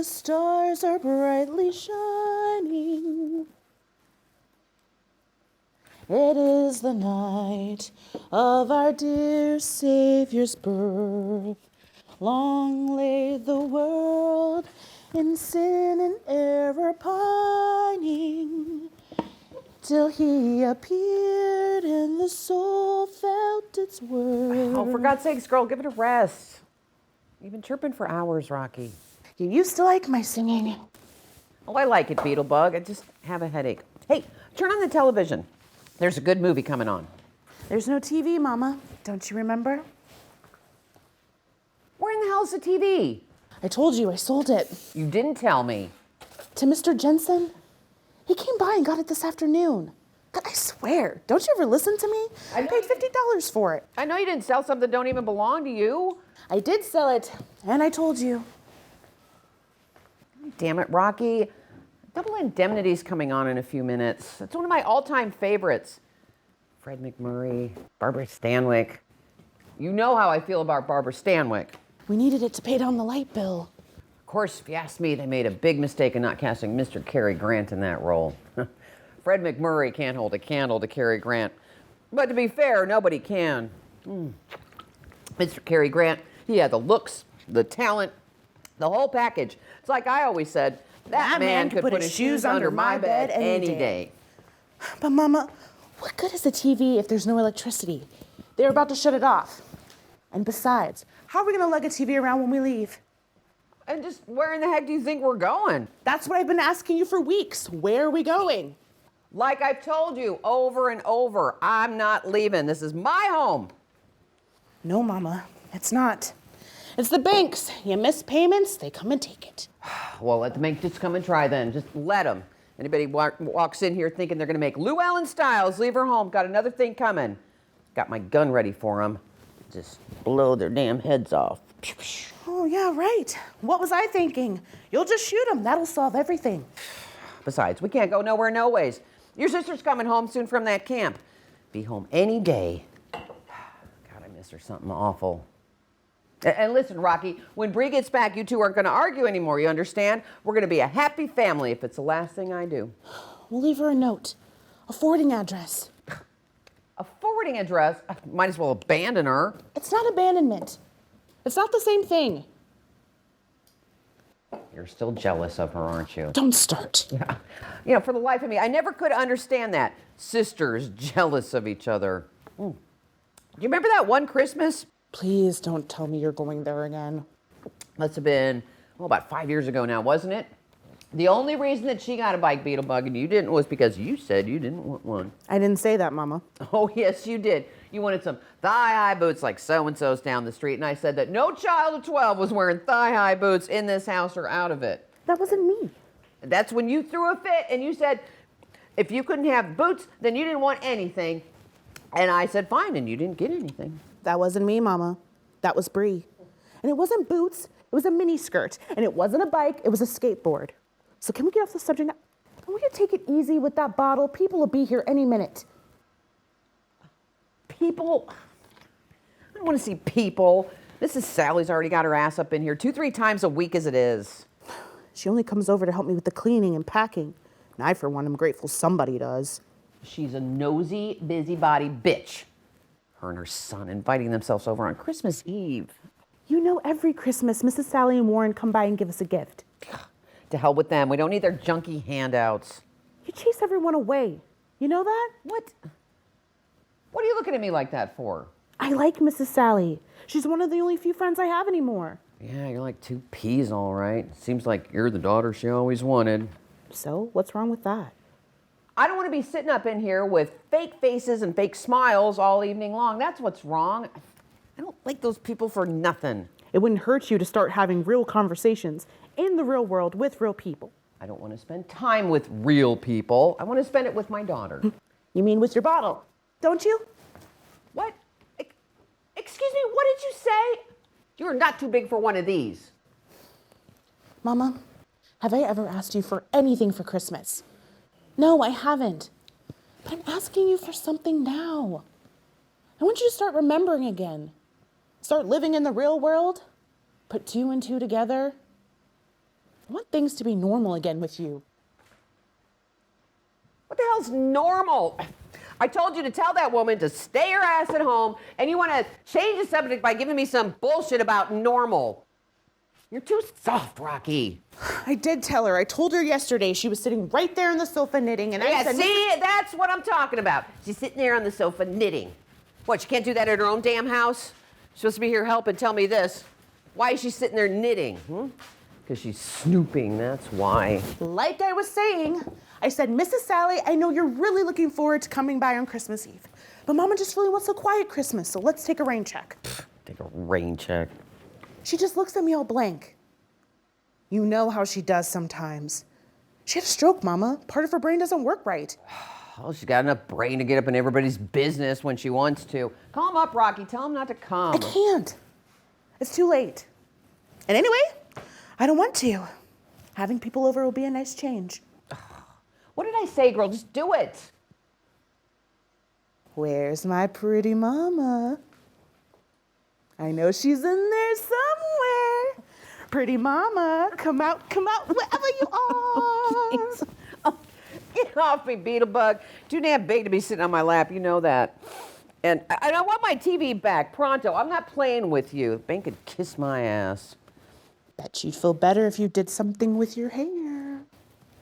the stars are brightly shining. It is the night of our dear Savior's birth. Long lay the world in sin and error pining, till he appeared and the soul felt its worth. Oh, for God's sakes, girl, give it a rest. You've been chirping for hours, Rocky. You used to like my singing. Oh, I like it, Beetlebug. I just have a headache. Hey, turn on the television. There's a good movie coming on. There's no TV, Mama. Don't you remember? Where in the hell's the TV? I told you I sold it. You didn't tell me. To Mr. Jensen. He came by and got it this afternoon. God, I swear, don't you ever listen to me? I paid $50 for it. I know you didn't sell something that don't even belong to you. I did sell it, and I told you. Damn it, Rocky. Double Indemnity's coming on in a few minutes. It's one of my all-time favorites. Fred McMurray, Barbara Stanwyck. You know how I feel about Barbara Stanwyck. We needed it to pay down the light bill. Of course, if you ask me, they made a big mistake in not casting Mr. Cary Grant in that role. Fred McMurray can't hold a candle to Cary Grant. But to be fair, nobody can. Mr. Cary Grant, he had the looks, the talent, the whole package. It's like I always said, that man could put his shoes under my bed any day. But Mama, what good is a TV if there's no electricity? They're about to shut it off. And besides, how are we gonna lug a TV around when we leave? And just where in the heck do you think we're going? That's what I've been asking you for weeks. Where are we going? Like I've told you over and over, I'm not leaving. This is my home. No, Mama, it's not. It's the banks. You miss payments, they come and take it. Well, let the bank just come and try then. Just let them. Anybody walks in here thinking they're going to make Lou Allen Stiles leave her home, got another thing coming. Got my gun ready for them. Just blow their damn heads off. Oh, yeah, right. What was I thinking? You'll just shoot them. That'll solve everything. Besides, we can't go nowhere, no ways. Your sister's coming home soon from that camp. Be home any day. God, I miss her something awful. And listen, Rocky, when Bree gets back, you two aren't going to argue anymore, you understand? We're going to be a happy family if it's the last thing I do. We'll leave her a note, a forwarding address. A forwarding address? Might as well abandon her. It's not abandonment. It's not the same thing. You're still jealous of her, aren't you? Don't start. Yeah. You know, for the life of me, I never could understand that. Sisters jealous of each other. Do you remember that one Christmas? Please don't tell me you're going there again. Must have been, about 5 years ago now, wasn't it? The only reason that she got a bike, Beetlebug, and you didn't was because you said you didn't want one. I didn't say that, Mama. Oh, yes, you did. You wanted some thigh-high boots like so-and-so's down the street, and I said that no child of 12 was wearing thigh-high boots in this house or out of it. That wasn't me. That's when you threw a fit, and you said if you couldn't have boots, then you didn't want anything. And I said fine, and you didn't get anything. That wasn't me, Mama. That was Bree. And it wasn't boots, it was a mini skirt. And it wasn't a bike, it was a skateboard. So can we get off the subject now? I want you to take it easy with that bottle. People will be here any minute. People? I don't want to see people. Mrs. Sally's already got her ass up in here 2-3 times a week as it is. She only comes over to help me with the cleaning and packing. And I, for one, am grateful somebody does. She's a nosy, busybody bitch. Her and her son inviting themselves over on Christmas Eve. You know, every Christmas, Mrs. Sally and Warren come by and give us a gift. To hell with them. We don't need their junky handouts. You chase everyone away. You know that? What? What are you looking at me like that for? I like Mrs. Sally. She's one of the only few friends I have anymore. Yeah, you're like 2 peas, all right. Seems like you're the daughter she always wanted. So, what's wrong with that? I don't want to be sitting up in here with fake faces and fake smiles all evening long. That's what's wrong. I don't like those people for nothing. It wouldn't hurt you to start having real conversations in the real world with real people. I don't want to spend time with real people. I want to spend it with my daughter. You mean with your bottle, don't you? What? Excuse me, what did you say? You're not too big for one of these. Mama, have I ever asked you for anything for Christmas? No, I haven't. But I'm asking you for something now. I want you to start remembering again. Start living in the real world. Put 2 and 2 together. I want things to be normal again with you. What the hell's normal? I told you to tell that woman to stay her ass at home, and you want to change the subject by giving me some bullshit about normal. You're too soft, Rocky. I did tell her. I told her yesterday she was sitting right there on the sofa knitting, and I said... See, that's what I'm talking about. She's sitting there on the sofa knitting. What, she can't do that at her own damn house? She's supposed to be here helping tell me this. Why is she sitting there knitting? Because she's snooping, that's why. Like I was saying, I said, Mrs. Sally, I know you're really looking forward to coming by on Christmas Eve, but Mama just really wants a quiet Christmas, so let's take a rain check. Take a rain check. She just looks at me all blank. You know how she does sometimes. She had a stroke, Mama. Part of her brain doesn't work right. Oh, she's got enough brain to get up in everybody's business when she wants to. Call him up, Rocky. Tell him not to come. I can't. It's too late. And anyway, I don't want to. Having people over will be a nice change. What did I say, girl? Just do it. Where's my pretty mama? I know she's in there somewhere. Pretty mama, come out, wherever you are. Oh, get off me, Beetlebug. Too damn big to be sitting on my lap, you know that. And I want my TV back, pronto. I'm not playing with you. Ben could kiss my ass. Bet you'd feel better if you did something with your hair.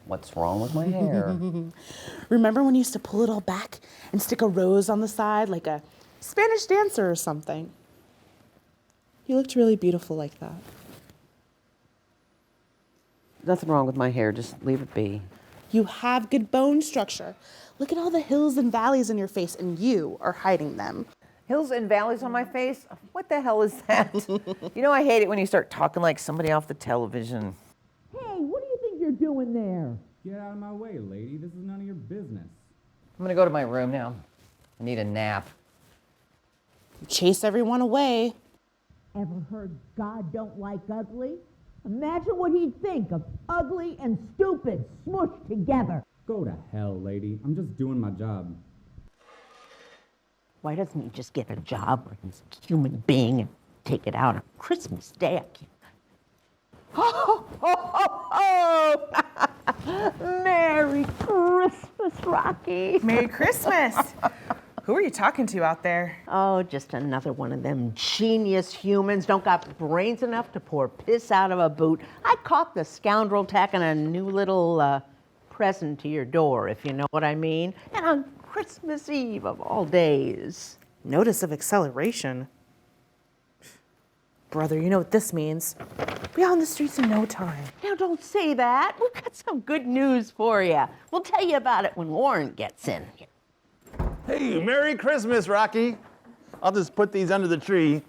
What's wrong with my hair? Remember when you used to pull it all back and stick a rose on the side like a Spanish dancer or something? You looked really beautiful like that. Nothing wrong with my hair. Just leave it be. You have good bone structure. Look at all the hills and valleys in your face, and you are hiding them. Hills and valleys on my face? What the hell is that? You know, I hate it when you start talking like somebody off the television. Hey, what do you think you're doing there? Get out of my way, lady. This is none of your business. I'm gonna go to my room now. I need a nap. You chase everyone away. Ever heard God don't like ugly? Imagine what he'd think of ugly and stupid smushed together. Go to hell, lady. I'm just doing my job. Why doesn't he just get a job where he's a human being and take it out on Christmas Day? I can't. Oh, oh, oh, oh. Merry Christmas, Rocky. Merry Christmas. Who are you talking to out there? Oh, just another one of them genius humans. Don't got brains enough to pour piss out of a boot. I caught the scoundrel tacking a new little present to your door, if you know what I mean. And on Christmas Eve of all days. Notice of acceleration. Brother, you know what this means. Be on the streets in no time. Now, don't say that. We've got some good news for you. We'll tell you about it when Warren gets in. Hey, Merry Christmas, Rocky. I'll just put these under the tree.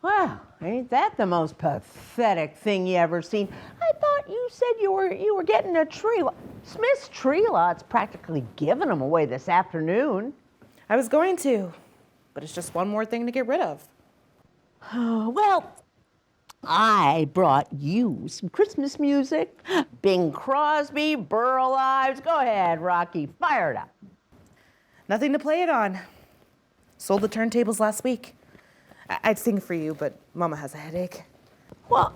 Well, ain't that the most pathetic thing you ever seen? I thought you said you were getting a tree. Smith's Tree Lot's practically giving them away this afternoon. I was going to, but it's just one more thing to get rid of. Oh, well, I brought you some Christmas music. Bing Crosby, Burl Ives. Go ahead, Rocky, fire it up. Nothing to play it on. Sold the turntables last week. I'd sing for you, but Mama has a headache. Well,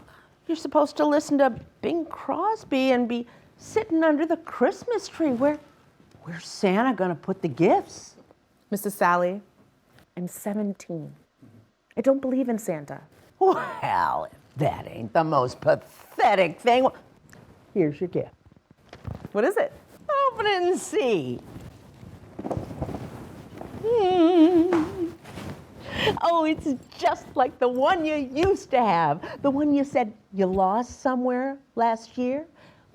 you're supposed to listen to Bing Crosby and be sitting under the Christmas tree. Where's Santa gonna put the gifts? Mrs. Sally, I'm 17. I don't believe in Santa. Well, if that ain't the most pathetic thing. Well, here's your gift. What is it? Open it and see. Oh, it's just like the one you used to have. The one you said you lost somewhere last year.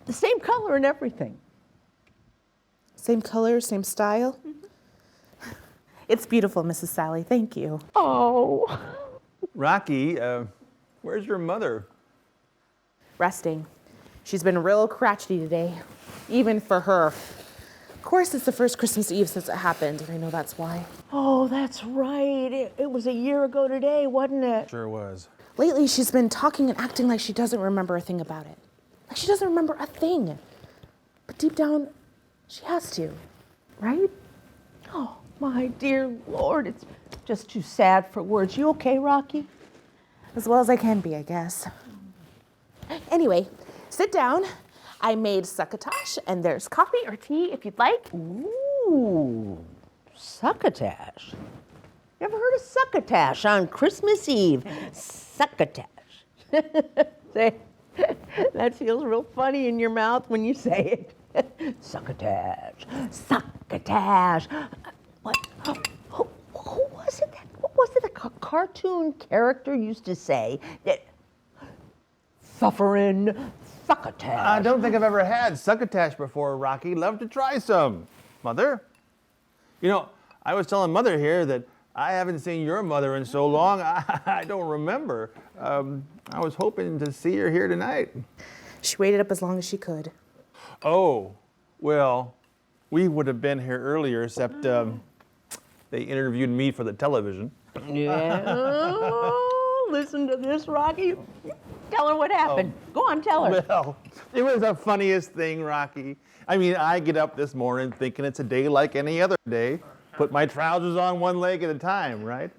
The same color and everything. Same color, same style? It's beautiful, Mrs. Sally. Thank you. Oh. Rocky, where's your mother? Resting. She's been real crotchety today, even for her. Of course, it's the first Christmas Eve since it happened, and I know that's why. Oh, that's right. It was a year ago today, wasn't it? Sure was. Lately, she's been talking and acting like she doesn't remember a thing about it. Like she doesn't remember a thing. But deep down, she has to, right? Oh, my dear Lord, it's just too sad for words. You okay, Rocky? As well as I can be, I guess. Anyway, Sit down. I made succotash, and there's coffee or tea if you'd like. Ooh, succotash. You ever heard of succotash on Christmas Eve? Succotash. Say, that feels real funny in your mouth when you say it. Succotash. Succotash. What? Who was it? What was it? A cartoon character used to say that suffering succotash. I don't think I've ever had succotash before, Rocky. Love to try some. Mother? You know, I was telling Mother here that I haven't seen your mother in so long, I don't remember. I was hoping to see her here tonight. She waited up as long as she could. Oh, well, we would have been here earlier, except they interviewed me for the television. Yeah. Oh, listen to this, Rocky. Tell her what happened. Go on, tell her. Well, it was the funniest thing, Rocky. I mean, I get up this morning thinking it's a day like any other day. Put my trousers on one leg at a time, right?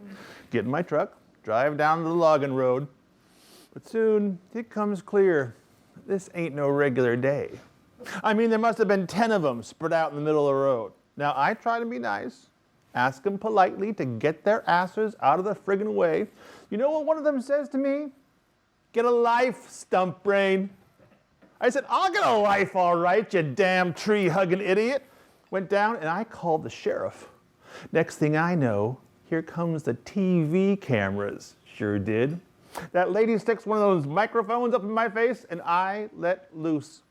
Get in my truck, drive down the logging road. But soon it comes clear, this ain't no regular day. I mean, there must have been 10 of them spread out in the middle of the road. Now, I try to be nice, ask them politely to get their asses out of the friggin' way. You know what one of them says to me? Get a life, stump brain. I said, I'll get a life all right, you damn tree-hugging idiot. Went down and I called the sheriff. Next thing I know, here comes the TV cameras. Sure did. That lady sticks one of those microphones up in my face and I let loose.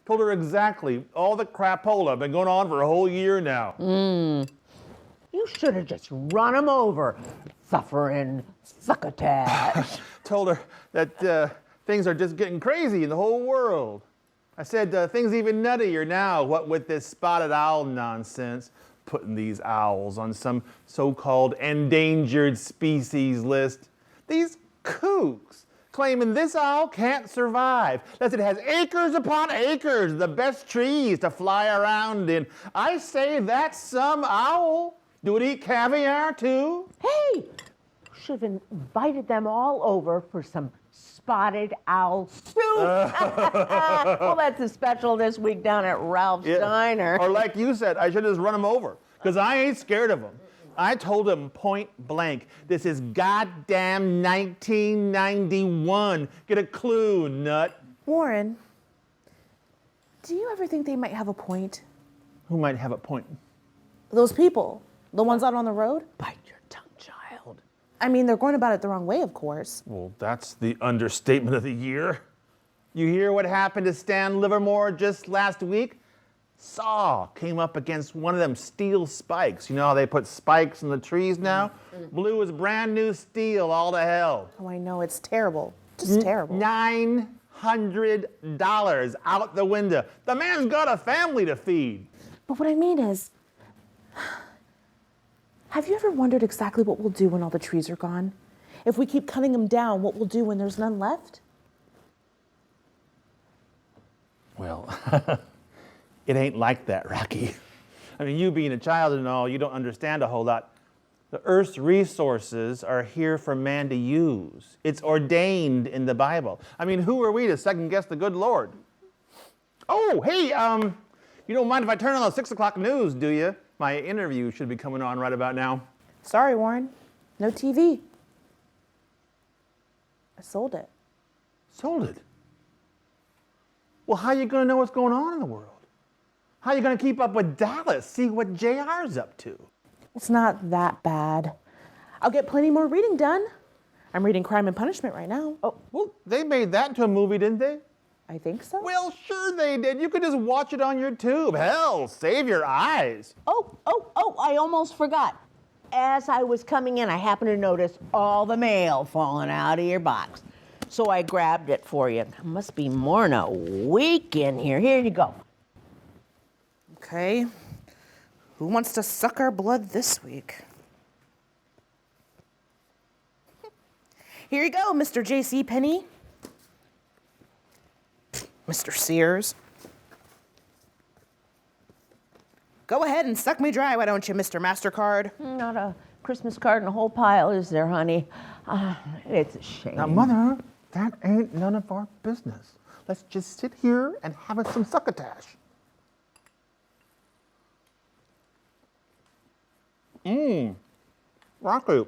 Told her exactly all the crapola been going on for a whole year now. You should have just run him over. Suffering succotash. Told her that things are just getting crazy in the whole world. I said things even nuttier now, what with this spotted owl nonsense, putting these owls on some so-called endangered species list. These kooks claiming this owl can't survive, that it has acres upon acres, the best trees to fly around in. I say that's some owl. Do it eat caviar too? Hey, should have invited them all over for some spotted owl soup. Well, that's a special this week down at Ralph's Diner. Or like you said, I should just run them over, because I ain't scared of them. I told him point blank, this is goddamn 1991. Get a clue, nut. Warren, do you ever think they might have a point? Who might have a point? Those people, the ones out on the road? Bite your tongue, child. I mean, they're going about it the wrong way, of course. Well, that's the understatement of the year. You hear what happened to Stan Livermore just last week? Saw came up against one of them steel spikes. You know how they put spikes in the trees now? Blew his brand new steel all to hell. Oh, I know, it's terrible. Just terrible. $900 out the window. The man's got a family to feed. But what I mean is, have you ever wondered exactly what we'll do when all the trees are gone? If we keep cutting them down, what we'll do when there's none left? Well, it ain't like that, Rocky. I mean, you being a child and all, you don't understand a whole lot. The earth's resources are here for man to use. It's ordained in the Bible. I mean, who are we to second guess the good Lord? Oh, hey, you don't mind if I turn on the 6 o'clock news, do you? My interview should be coming on right about now. Sorry, Warren. No TV. I sold it. Sold it? Well, how are you going to know what's going on in the world? How are you going to keep up with Dallas, see what JR's up to? It's not that bad. I'll get plenty more reading done. I'm reading Crime and Punishment right now. Oh, well, they made that into a movie, didn't they? I think so. Well, sure they did. You could just watch it on your tube. Hell, save your eyes. Oh, I almost forgot. As I was coming in, I happened to notice all the mail falling out of your box. So I grabbed it for you. There must be more than a week in here. Here you go. Okay. Who wants to suck our blood this week? Here you go, Mr. J.C. Penney. Mr. Sears. Go ahead and suck me dry, why don't you, Mr. MasterCard? Not a Christmas card in a whole pile, is there, honey? It's a shame. Now, Mother, that ain't none of our business. let's just sit here and have us some succotash. Rocky,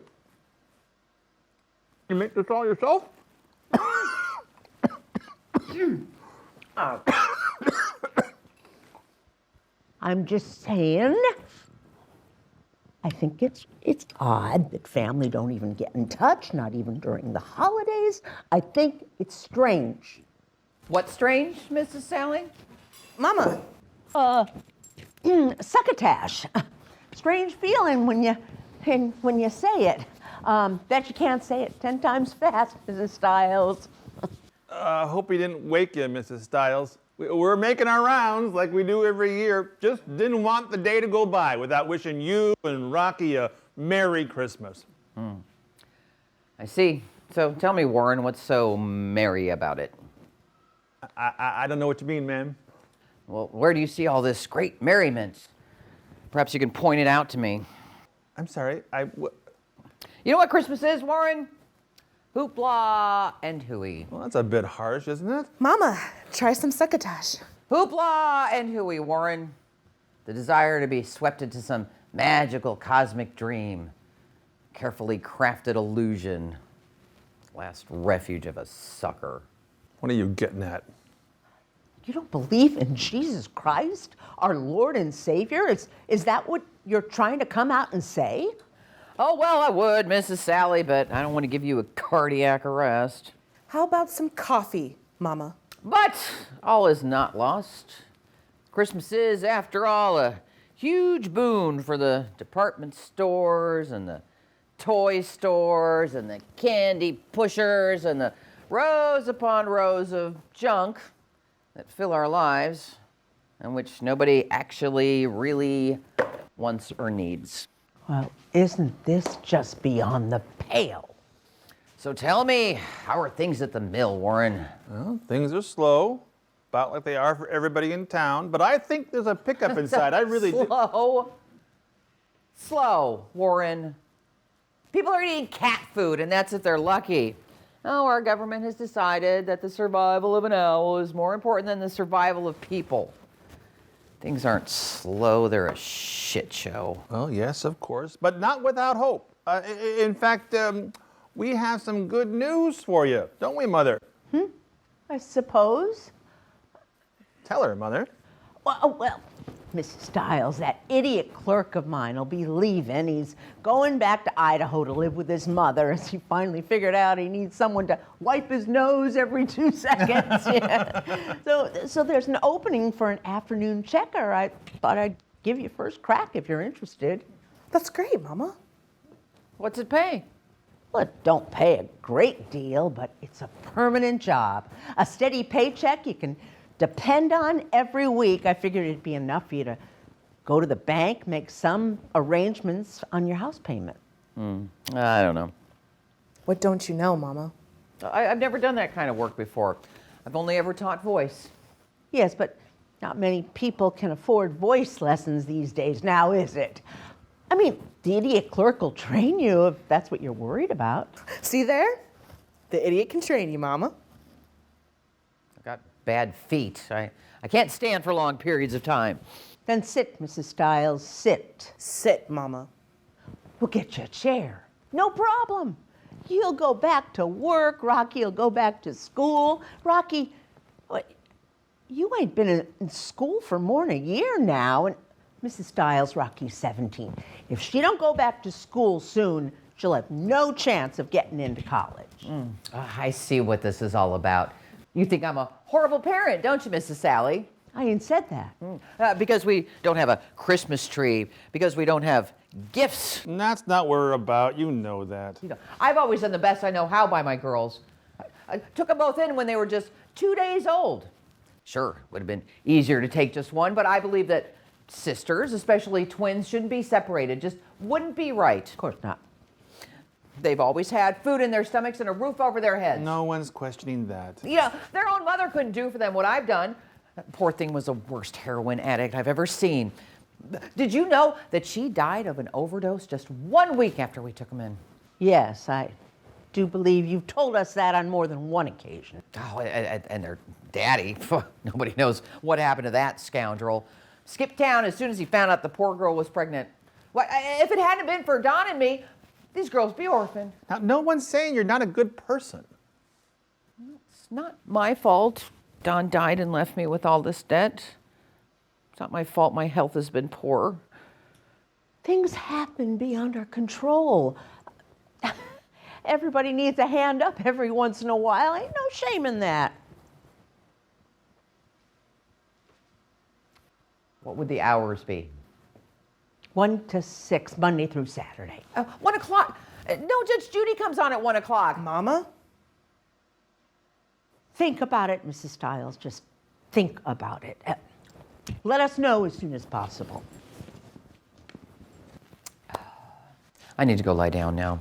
you make this all yourself? I'm just saying, I think it's odd that family don't even get in touch, not even during the holidays. I think it's strange. What's strange, Mrs. Sally? Mama, Succotash. Strange feeling when you say it. Bet you can't say it 10 times fast, Mrs. Stiles. I hope he didn't wake you, Mrs. Stiles. We're making our rounds like we do every year. Just didn't want the day to go by without wishing you and Rocky a Merry Christmas. I see. So tell me, Warren, what's so merry about it? I don't know what you mean, ma'am. Well, where do you see all this great merriment? Perhaps you can point it out to me. I'm sorry. You know what Christmas is, Warren? Hoopla and hooey. Well, that's a bit harsh, isn't it? Mama, try some succotash. Hoopla and hooey, Warren. The desire to be swept into some magical cosmic dream. Carefully crafted illusion. Last refuge of a sucker. What are you getting at? You don't believe in Jesus Christ, our Lord and Savior? Is that what you're trying to come out and say? Oh, well, I would, Mrs. Sally, but I don't want to give you a cardiac arrest. How about some coffee, Mama? But all is not lost. Christmas is, after all, a huge boon for the department stores and the toy stores and the candy pushers and the rows upon rows of junk that fill our lives and which nobody actually really wants or needs. Well, isn't this just beyond the pale? So tell me, how are things at the mill, Warren? Well, things are slow, about like they are for everybody in town, but I think there's a pickup inside. I really do. Slow, Warren. People are eating cat food, and that's if they're lucky. Oh, our government has decided that the survival of an owl is more important than the survival of people. Things aren't slow, they're a shit show. Well, yes, of course, but not without hope. In fact, we have some good news for you, don't we, Mother? I suppose. Tell her, Mother. Well, Mrs. Stiles, that idiot clerk of mine will be leaving. He's going back to Idaho to live with his mother as he finally figured out he needs someone to wipe his nose every 2 seconds. Yeah. So there's an opening for an afternoon checker. I thought I'd give you first crack if you're interested. That's great, Mama. What's it pay? Well, it don't pay a great deal, but it's a permanent job. A steady paycheck you can depend on every week. I figured it'd be enough for you to go to the bank, make some arrangements on your house payment. I don't know. What don't you know, Mama? I've never done that kind of work before. I've only ever taught voice. Yes, but not many people can afford voice lessons these days now, is it? I mean, the idiot clerk will train you if that's what you're worried about. See there? The idiot can train you, Mama. I've got bad feet. I can't stand for long periods of time. Then sit, Mrs. Stiles, sit. Sit, Mama. We'll get you a chair. No problem. You'll go back to work. Rocky will go back to school. Rocky, you ain't been in school for more than a year now. And Mrs. Stiles, Rocky's 17. If she don't go back to school soon, she'll have no chance of getting into college. I see what this is all about. You think I'm a horrible parent, don't you, Mrs. Sally? I ain't said that. Because we don't have a Christmas tree, because we don't have gifts. And that's not what we're about. You know that. You know, I've always done the best I know how by my girls. I took them both in when they were just 2 days old. Sure, it would have been easier to take just one, but I believe that sisters, especially twins, shouldn't be separated. Just wouldn't be right. Of course not. They've always had food in their stomachs and a roof over their heads. No one's questioning that. You know, their own mother couldn't do for them what I've done. That poor thing was the worst heroin addict I've ever seen. Did you know that she died of an overdose just 1 week after we took them in? Yes, I do believe you've told us that on more than one occasion. Oh, and their daddy. Nobody knows what happened to that scoundrel. Skipped town as soon as he found out the poor girl was pregnant. Why, if it hadn't been for Don and me, these girls would be orphaned. Now, no one's saying you're not a good person. It's not my fault. Don died and left me with all this debt. It's not my fault my health has been poor. Things happen beyond our control. Everybody needs a hand up every once in a while. Ain't no shame in that. What would the hours be? 1 to 6, Monday through Saturday. 1 o'clock. No, Judge Judy comes on at 1 o'clock. Mama? Think about it, Mrs. Stiles. Just think about it. Let us know as soon as possible. I need to go lie down now.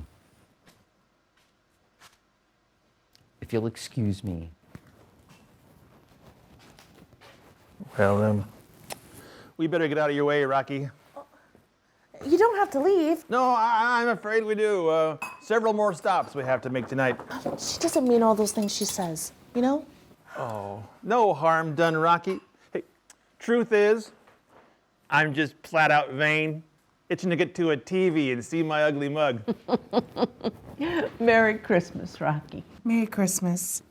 If you'll excuse me. Well, we better get out of your way, Rocky. You don't have to leave. No, I'm afraid we do. Several more stops we have to make tonight. She doesn't mean all those things she says, you know? Oh, no harm done, Rocky. Hey, truth is, I'm just flat out vain, itching to get to a TV and see my ugly mug. Merry Christmas, Rocky. Merry Christmas.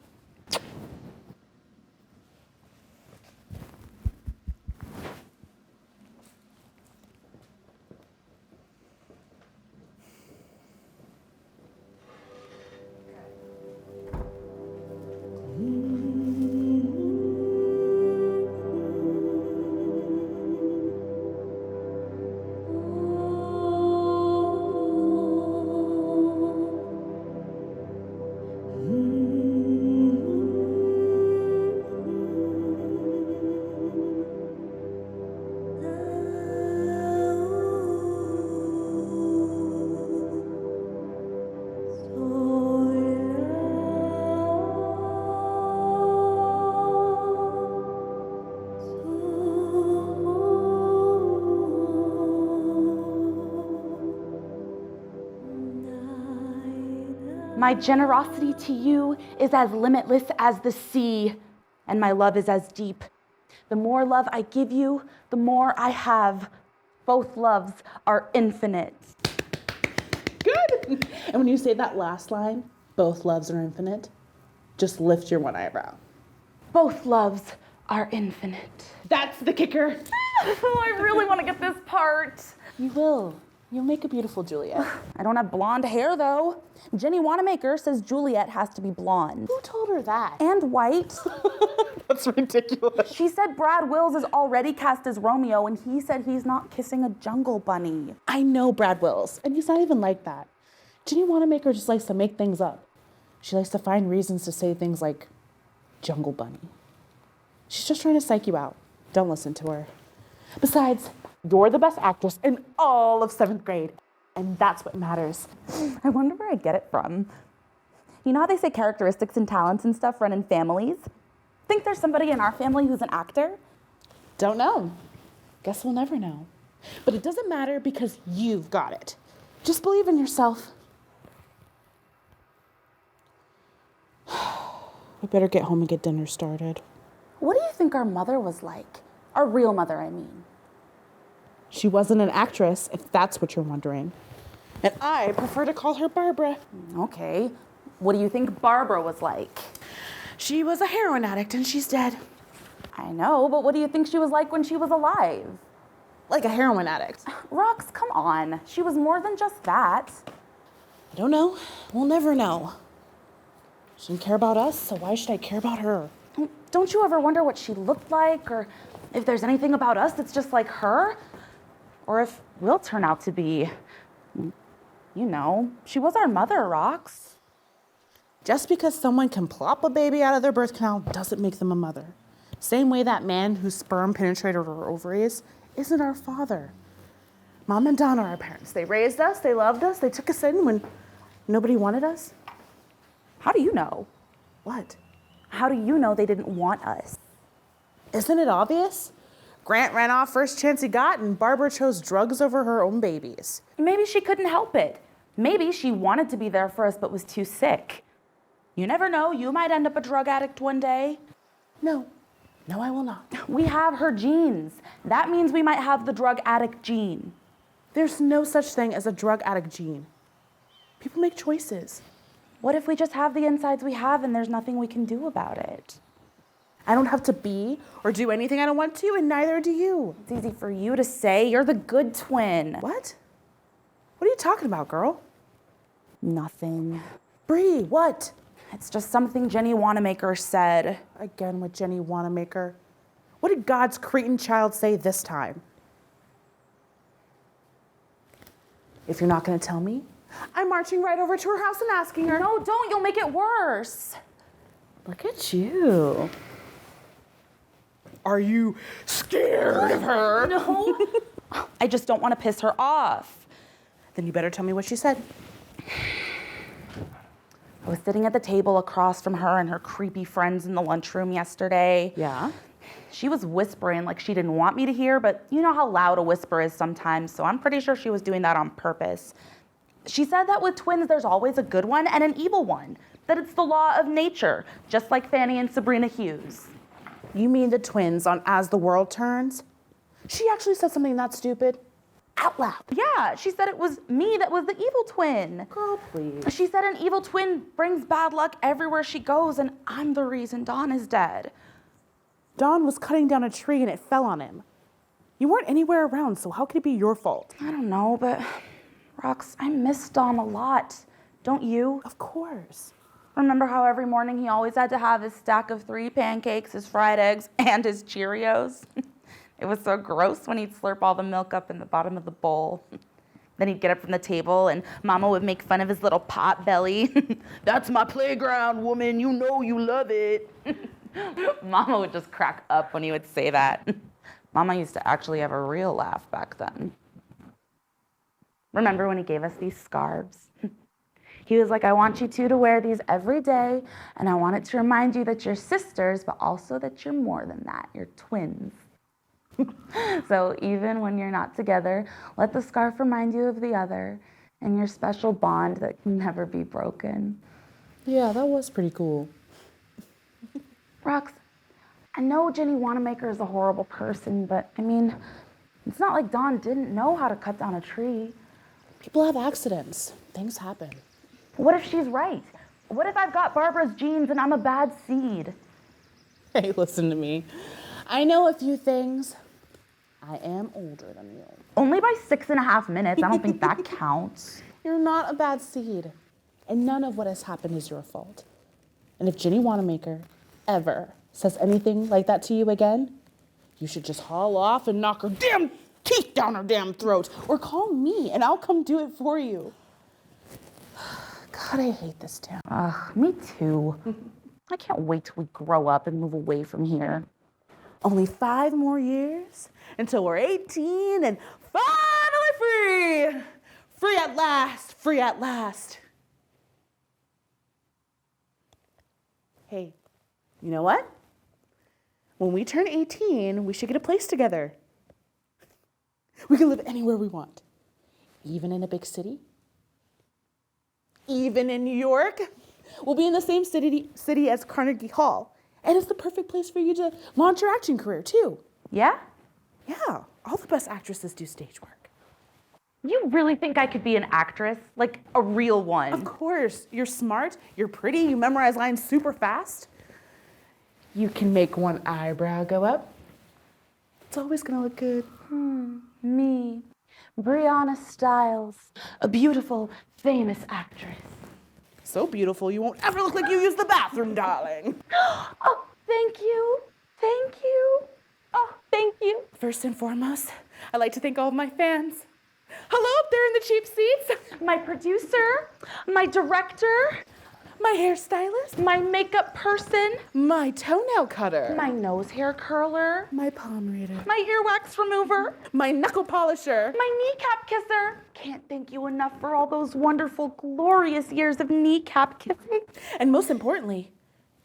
My generosity to you is as limitless as the sea, and my love is as deep. The more love I give you, the more I have. Both loves are infinite. Good. And when you say that last line, both loves are infinite, just lift your one eyebrow. Both loves are infinite. That's the kicker. Oh, I really want to get this part. You will. You'll make a beautiful Juliet. I don't have blonde hair, though. Jenny Wanamaker says Juliet has to be blonde. Who told her that? And white. That's ridiculous. She said Brad Wills is already cast as Romeo, and he said he's not kissing a jungle bunny. I know Brad Wills, and he's not even like that. Jenny Wanamaker just likes to make things up. She likes to find reasons to say things like jungle bunny. She's just trying to psych you out. Don't listen to her. Besides, you're the best actress in all of 7th grade, and that's what matters. I wonder where I get it from. You know how they say characteristics and talents and stuff run in families? Think there's somebody in our family who's an actor? Don't know. Guess we'll never know. But it doesn't matter because you've got it. Just believe in yourself. We better get home and get dinner started. What do you think our mother was like? Our real mother, I mean. She wasn't an actress, if that's what you're wondering. And I prefer to call her Barbara. Okay. What do you think Barbara was like? She was a heroin addict and she's dead. I know, but what do you think she was like when she was alive? Like a heroin addict. Rox, come on. She was more than just that. I don't know. We'll never know. She didn't care about us, so why should I care about her? Don't you ever wonder what she looked like, or if there's anything about us that's just like her? Or if we'll turn out to be, you know, she was our mother, Rox. Just because someone can plop a baby out of their birth canal doesn't make them a mother. Same way that man whose sperm penetrated our ovaries isn't our father. Mom and Don are our parents. They raised us, they loved us, they took us in when nobody wanted us. How do you know? What? How do you know they didn't want us? Isn't it obvious? Grant ran off first chance he got, and Barbara chose drugs over her own babies. Maybe she couldn't help it. Maybe she wanted to be there for us but was too sick. You never know, you might end up a drug addict one day. No, I will not. We have her genes. That means we might have the drug addict gene. There's no such thing as a drug addict gene. People make choices. What if we just have the insides we have and there's nothing we can do about it? I don't have to be or do anything I don't want to, and neither do you. It's easy for you to say. You're the good twin. What? What are you talking about, girl? Nothing. Bree, what? It's just something Jenny Wanamaker said. Again with Jenny Wanamaker. What did God's cretin child say this time? If you're not gonna tell me, I'm marching right over to her house and asking her. No, don't. You'll make it worse. Look at you. Are you scared of her? No. I just don't want to piss her off. Then you better tell me what she said. I was sitting at the table across from her and her creepy friends in the lunchroom yesterday. Yeah? She was whispering like she didn't want me to hear, but you know how loud a whisper is sometimes, so I'm pretty sure she was doing that on purpose. She said that with twins, there's always a good one and an evil one, that it's the law of nature, just like Fanny and Sabrina Hughes. You mean the twins on As the World Turns? She actually said something that stupid out loud. Yeah, she said it was me that was the evil twin. Girl, please. She said an evil twin brings bad luck everywhere she goes, and I'm the reason Dawn is dead. Don was cutting down a tree and it fell on him. You weren't anywhere around, so how could it be your fault? I don't know, but Rox, I miss Dawn a lot. Don't you? Of course. Remember how every morning he always had to have his stack of 3 pancakes, his fried eggs, and his Cheerios? It was so gross when he'd slurp all the milk up in the bottom of the bowl. Then he'd get up from the table and Mama would make fun of his little pot belly. That's my playground, woman. You know you love it. Mama would just crack up when he would say that. Mama used to actually have a real laugh back then. Remember when he gave us these scarves? He was like, I want you two to wear these every day, and I want it to remind you that you're sisters, but also that you're more than that. You're twins. So even when you're not together, let the scarf remind you of the other and your special bond that can never be broken. Yeah, that was pretty cool. Rox, I know Jenny Wanamaker is a horrible person, but I mean, it's not like Dawn didn't know how to cut down a tree. People have accidents. Things happen. What if she's right? What if I've got Barbara's genes and I'm a bad seed? Hey, listen to me. I know a few things. I am older than you. Only by 6.5 minutes. I don't think that counts. You're not a bad seed. And none of what has happened is your fault. And if Jenny Wanamaker ever says anything like that to you again, you should just haul off and knock her damn teeth down her damn throat. Or call me and I'll come do it for you. God, I hate this town. Ugh, me too. I can't wait till we grow up and move away from here. Only 5 more years until we're 18 and finally free. Free at last, free at last. Hey, you know what? When we turn 18, we should get a place together. We can live anywhere we want, even in a big city, even in New York. We'll be in the same city as Carnegie Hall. And it's the perfect place for you to launch your acting career, too. Yeah? Yeah, all the best actresses do stage work. You really think I could be an actress? Like a real one? Of course, you're smart, you're pretty, you memorize lines super fast. You can make one eyebrow go up. It's always gonna look good. Me, Brianna Stiles, a beautiful, famous actress. So beautiful, you won't ever look like you used the bathroom, darling. Oh, thank you. Thank you. Oh, thank you. First and foremost, I'd like to thank all of my fans. Hello up there in the cheap seats. My producer, my director, My hairstylist. my makeup person, My toenail cutter. my nose hair curler, My palm reader. my earwax remover, My knuckle polisher. my kneecap kisser. Can't thank you enough for all those wonderful, glorious years of kneecap kissing. And most importantly,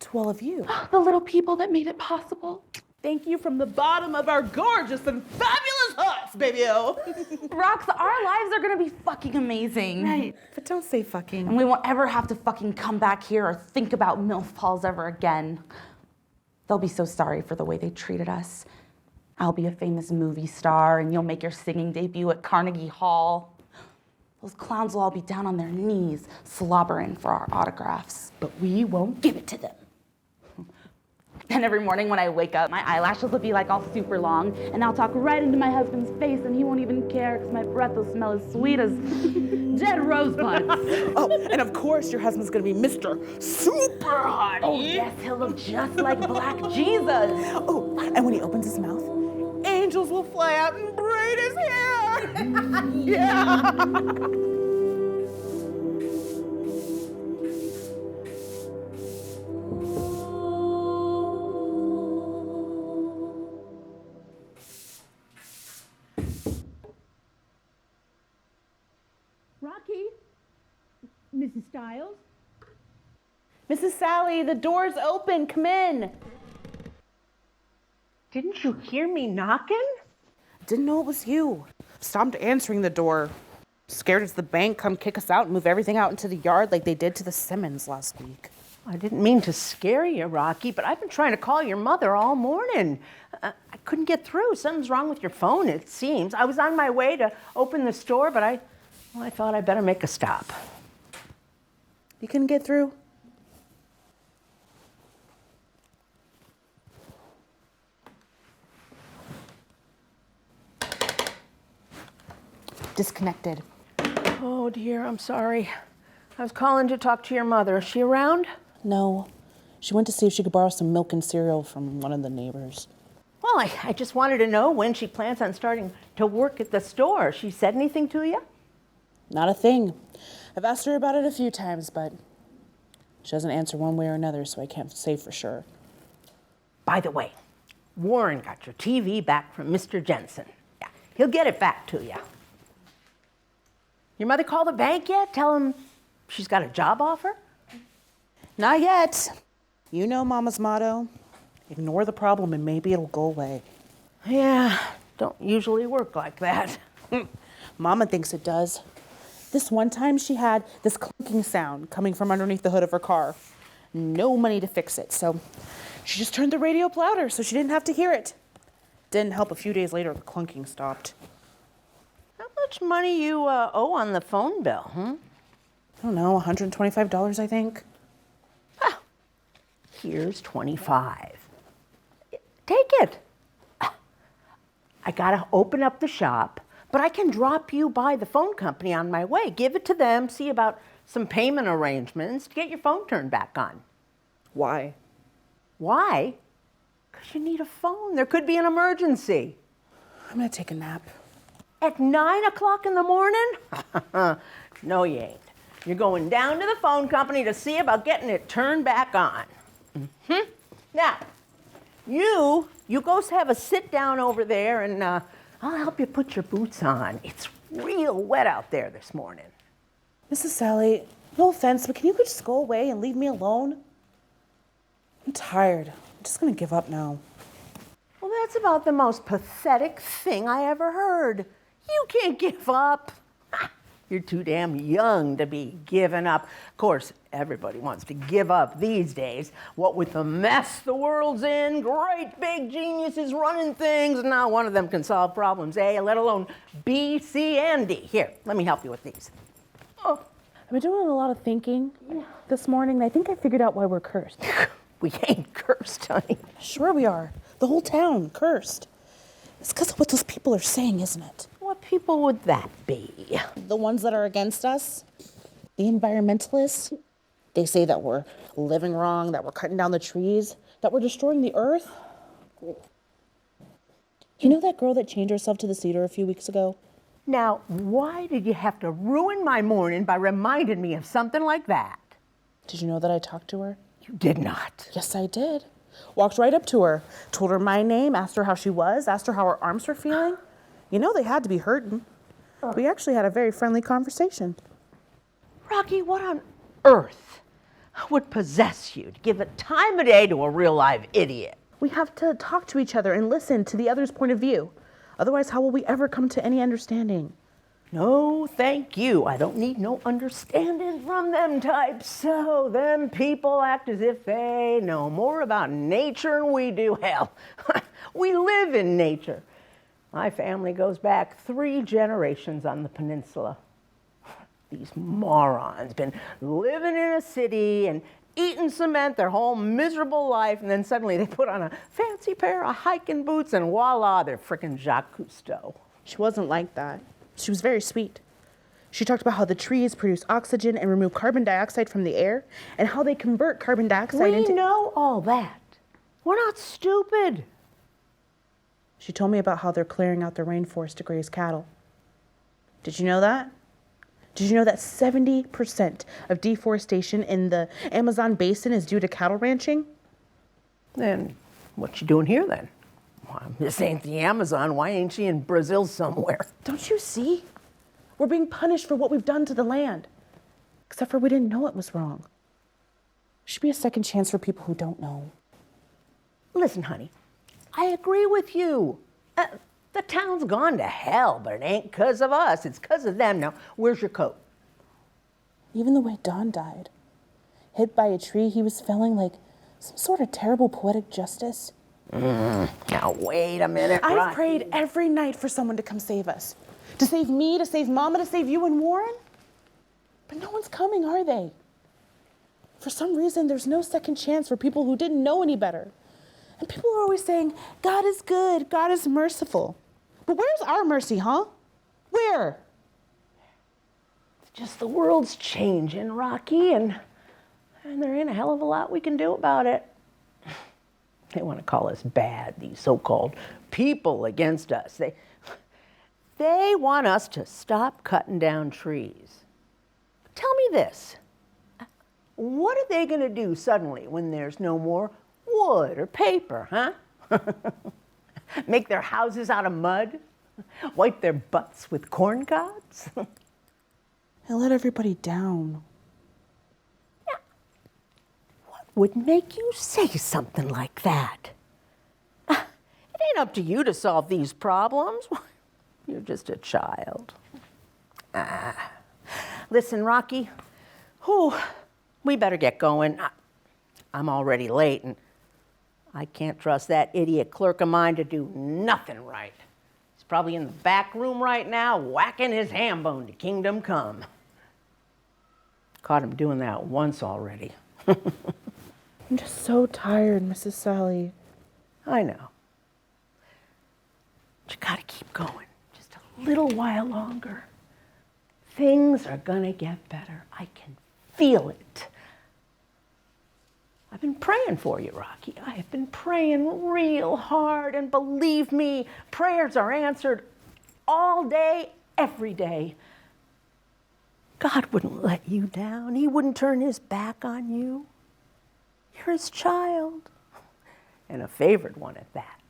to all of you. The little people that made it possible. Thank you from the bottom of our gorgeous and fabulous hearts. boss, baby. Rox, our lives are gonna be fucking amazing. Right, but don't say fucking. And we won't ever have to fucking come back here or think about MILF Halls ever again. They'll be so sorry for the way they treated us. I'll be a famous movie star and you'll make your singing debut at Carnegie Hall. Those clowns will all be down on their knees, slobbering for our autographs. But we won't give it to them. Then every morning when I wake up, my eyelashes will be like all super long, and I'll talk right into my husband's face, and he won't even care because my breath will smell as sweet as dead rosebuds. Oh, and of course your husband's gonna be Mr. Super Hottie. Oh yes, he'll look just like Black Jesus. Oh, and when he opens his mouth, angels will fly out and braid his hair. Yeah. Rocky? Mrs. Stiles? Mrs. Sally, the door's open. Come in. Didn't you hear me knocking? Didn't know it was you. Stopped answering the door. Scared it's the bank come kick us out and move everything out into the yard like they did to the Simmons last week. I didn't mean to scare you, Rocky, but I've been trying to call your mother all morning. I couldn't get through. Something's wrong with your phone, it seems. I was on my way to open the store, but I thought I'd better make a stop. You couldn't get through? Disconnected. Oh, dear, I'm sorry. I was calling to talk to your mother. Is she around? No. She went to see if she could borrow some milk and cereal from one of the neighbors. Well, I just wanted to know when she plans on starting to work at the store. She said anything to you? Not a thing. I've asked her about it a few times, but she doesn't answer one way or another, so I can't say for sure. By the way, Warren got your TV back from Mr. Jensen. Yeah, he'll get it back to you. Your mother call the bank yet? Tell him she's got a job offer? Not yet. You know Mama's motto. Ignore the problem and maybe it'll go away. Yeah, don't usually work like that. Mama thinks it does. This one time she had this clinking sound coming from underneath the hood of her car. No money to fix it, so she just turned the radio up louder so she didn't have to hear it. Didn't help a few days later, the clunking stopped. How much money you owe on the phone bill, I don't know, $125, I think. Here's 25. Take it. I gotta open up the shop, but I can drop you by the phone company on my way. Give it to them, see about some payment arrangements to get your phone turned back on. Why? Why? Because you need a phone. There could be an emergency. I'm gonna take a nap. At 9 o'clock in the morning? No, you ain't. You're going down to the phone company to see about getting it turned back on. Now, you go have a sit down over there and I'll help you put your boots on. It's real wet out there this morning. Mrs. Sally, no offense, but can you just go away and leave me alone? I'm tired. I'm just gonna give up now. Well, that's about the most pathetic thing I ever heard. You can't give up. You're too damn young to be giving up. Of course, everybody wants to give up these days. What with the mess the world's in, great big geniuses running things, and now one of them can solve problems A, let alone B, C, and D. Here, let me help you with these. I've been doing a lot of thinking this morning, and I think I figured out why we're cursed. We ain't cursed, honey. Sure we are. The whole town cursed. It's because of what those people are saying, isn't it? What people would that be? The ones that are against us, the environmentalists, they say that we're living wrong, that we're cutting down the trees, that we're destroying the earth. You know that girl that changed herself to the cedar a few weeks ago? Now, why did you have to ruin my morning by reminding me of something like that? Did you know that I talked to her? You did not. Yes, I did. Walked right up to her, told her my name, asked her how she was, asked her how her arms were feeling. You know they had to be hurting. We actually had a very friendly conversation. Rocky, what on earth would possess you to give a time of day to a real live idiot? We have to talk to each other and listen to the other's point of view. Otherwise, how will we ever come to any understanding? No, thank you. I don't need no understanding from them types. So them people act as if they know more about nature than we do. Hell, we live in nature. My family goes back 3 generations on the peninsula. These morons been living in a city and eating cement their whole miserable life, and then suddenly they put on a fancy pair of hiking boots and voila, they're frickin' Jacques Cousteau. She wasn't like that. She was very sweet. She talked about how the trees produce oxygen and remove carbon dioxide from the air, and how they convert carbon dioxide into... We know all that. We're not stupid. She told me about how they're clearing out the rainforest to graze cattle. Did you know that? Did you know that 70% of deforestation in the Amazon basin is due to cattle ranching? Then what you doing here then? Well, this ain't the Amazon. Why ain't she in Brazil somewhere? Don't you see? We're being punished for what we've done to the land. Except for we didn't know it was wrong. Should be a second chance for people who don't know. Listen, honey, I agree with you. The town's gone to hell, but it ain't 'cause of us. It's 'cause of them. Now, where's your coat? Even the way Don died, hit by a tree he was felling like some sort of terrible poetic justice. Now, wait a minute, I've Rocky. prayed every night for someone to come save us. To save me, to save Mama, to save you and Warren. But no one's coming, are they? For some reason, there's no second chance for people who didn't know any better. And people are always saying, God is good, God is merciful. But where's our mercy, huh? Where? It's just the world's changing, Rocky, and there ain't a hell of a lot we can do about it. They want to call us bad, these so-called people against us. They want us to stop cutting down trees. Tell me this. What are they going to do suddenly when there's no more wood or paper, huh? Make their houses out of mud? Wipe their butts with corn cobs? I let everybody down. Yeah. What would make you say something like that? It ain't up to you to solve these problems. You're just a child. Listen, Rocky, we better get going. I'm already late, and I can't trust that idiot clerk of mine to do nothing right. He's probably in the back room right now, whacking his ham bone to kingdom come. Caught him doing that once already. I'm just so tired, Mrs. Sally. I know. But you gotta keep going. Just a little while longer. Things are gonna get better. I can feel it. I've been praying for you, Rocky. I have been praying real hard, and believe me, prayers are answered all day, every day. God wouldn't let you down. He wouldn't turn his back on you. You're his child, and a favored one at that.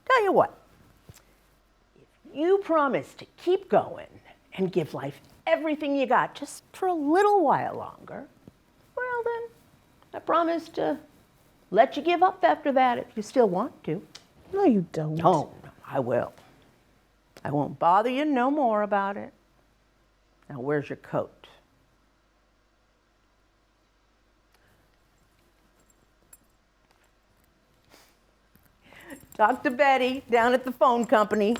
Tell you what, if you promise to keep going and give life everything you got just for a little while longer, well then, I promise to let you give up after that if you still want to. No, you don't. Oh, no, I will. I won't bother you no more about it. Now, where's your coat? Talk to Betty down at the phone company.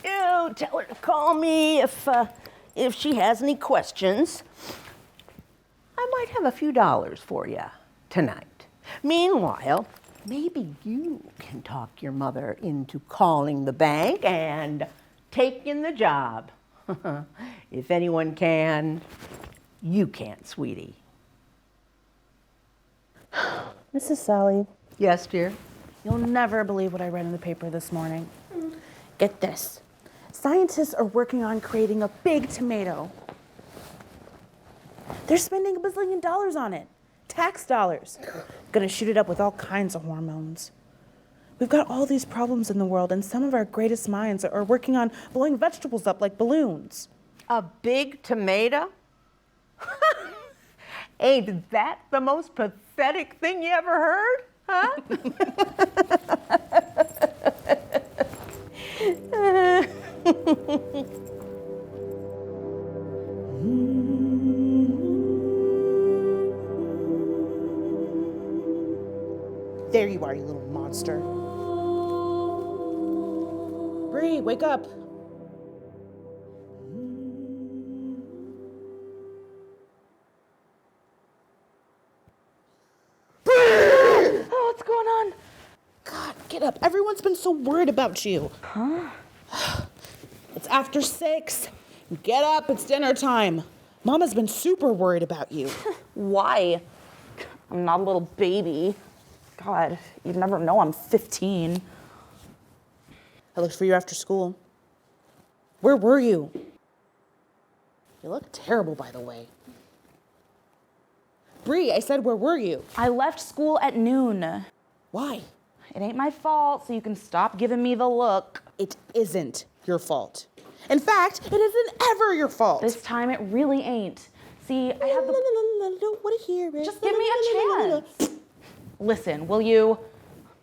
You tell her to call me if she has any questions. I might have a few dollars for you tonight. Meanwhile, maybe you can talk your mother into calling the bank and taking the job. If anyone can, you can't, sweetie. Mrs. Sally, Yes, dear? you'll never believe what I read in the paper this morning. Get this. Scientists are working on creating a big tomato. They're spending $1 bazillion on it. Tax dollars. Gonna shoot it up with all kinds of hormones. We've got all these problems in the world, and some of our greatest minds are working on blowing vegetables up like balloons. A big tomato? Ain't that the most pathetic thing you ever heard? Huh? There you are, you little monster. Bree, wake up. Oh, what's going on? God, get up. Everyone's been so worried about you. Huh? It's after 6. Get up, it's dinner time. Mama's been super worried about you. Why? I'm not a little baby. God, you'd never know I'm 15. I looked for you after school. Where were you? You look terrible, by the way. Bree, I said, where were you? I left school at noon. Why? It ain't my fault, so you can stop giving me the look. It isn't your fault. In fact, it isn't ever your fault. This time it really ain't. See, I have the... I don't want to hear it. Just give me a chance. Listen, will you?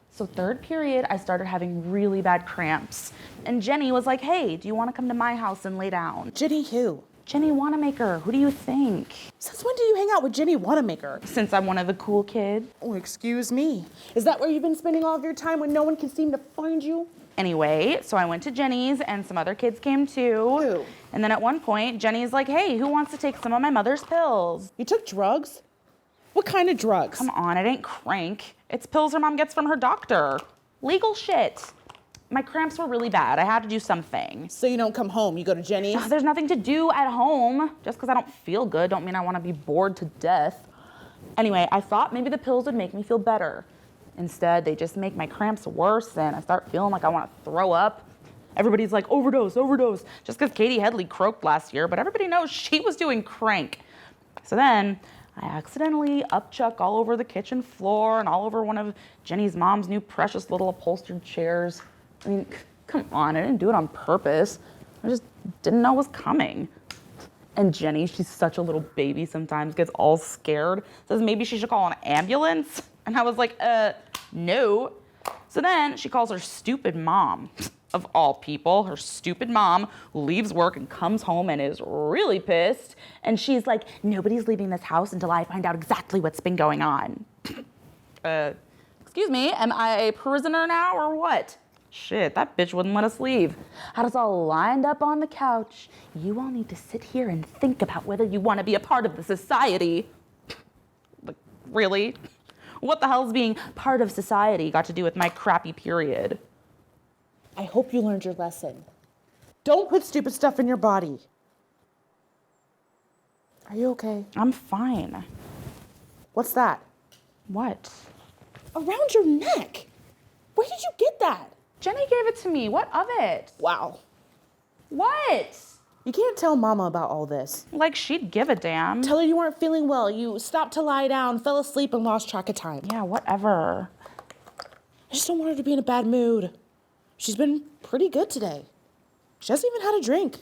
So 3rd period, I started having really bad cramps. And Jenny was like, hey, do you want to come to my house and lay down? Jenny who? Jenny Wanamaker, who do you think? Since when do you hang out with Jenny Wanamaker? Since I'm one of the cool kids. Oh, excuse me. Is that where you've been spending all of your time when no one can seem to find you? Anyway, so I went to Jenny's and some other kids came too. Who? And then at one point, Jenny's like, hey, who wants to take some of my mother's pills? You took drugs? What kind of drugs? Come on, it ain't crank. It's pills her mom gets from her doctor. Legal shit. My cramps were really bad. I had to do something. So you don't come home, you go to Jenny's? There's nothing to do at home. Just because I don't feel good don't mean I want to be bored to death. Anyway, I thought maybe the pills would make me feel better. Instead, they just make my cramps worse and I start feeling like I want to throw up. Everybody's like, overdose, overdose. Just because Katie Headley croaked last year, but everybody knows she was doing crank. So then I accidentally upchuck all over the kitchen floor and all over one of Jenny's mom's new precious little upholstered chairs. I mean, come on, I didn't do it on purpose. I just didn't know it was coming. And Jenny, she's such a little baby sometimes, gets all scared, says maybe she should call an ambulance. And I was like, no. So then she calls her stupid mom, of all people, her stupid mom, who leaves work and comes home and is really pissed. And she's like, nobody's leaving this house until I find out exactly what's been going on. Excuse me, am I a prisoner now or what? Shit, that bitch wouldn't let us leave. Had us all lined up on the couch. You all need to sit here and think about whether you want to be a part of the society. Like, really? What the hell's being part of society got to do with my crappy period? I hope you learned your lesson. Don't put stupid stuff in your body. Are you okay? I'm fine. What's that? What? Around your neck. Where did you get that? Jenny gave it to me. What of it? Wow. What? You can't tell Mama about all this. Like she'd give a damn. Tell her you weren't feeling well. You stopped to lie down, fell asleep, and lost track of time. Yeah, whatever. I just don't want her to be in a bad mood. She's been pretty good today. She hasn't even had a drink.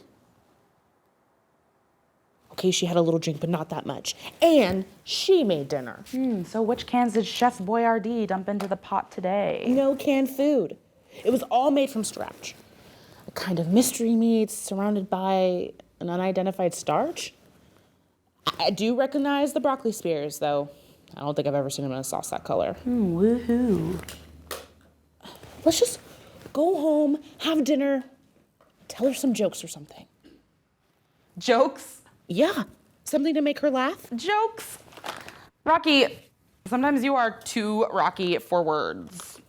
Okay, she had a little drink, but not that much. And she made dinner. So which cans did Chef Boyardee dump into the pot today? No canned food. It was all made from scratch. A kind of mystery meat surrounded by an unidentified starch. I do recognize the broccoli spears, though. I don't think I've ever seen them in a sauce that color. Woohoo. Let's just go home, have dinner, tell her some jokes or something. Jokes? Yeah, something to make her laugh. Jokes? Rocky, sometimes you are too rocky for words.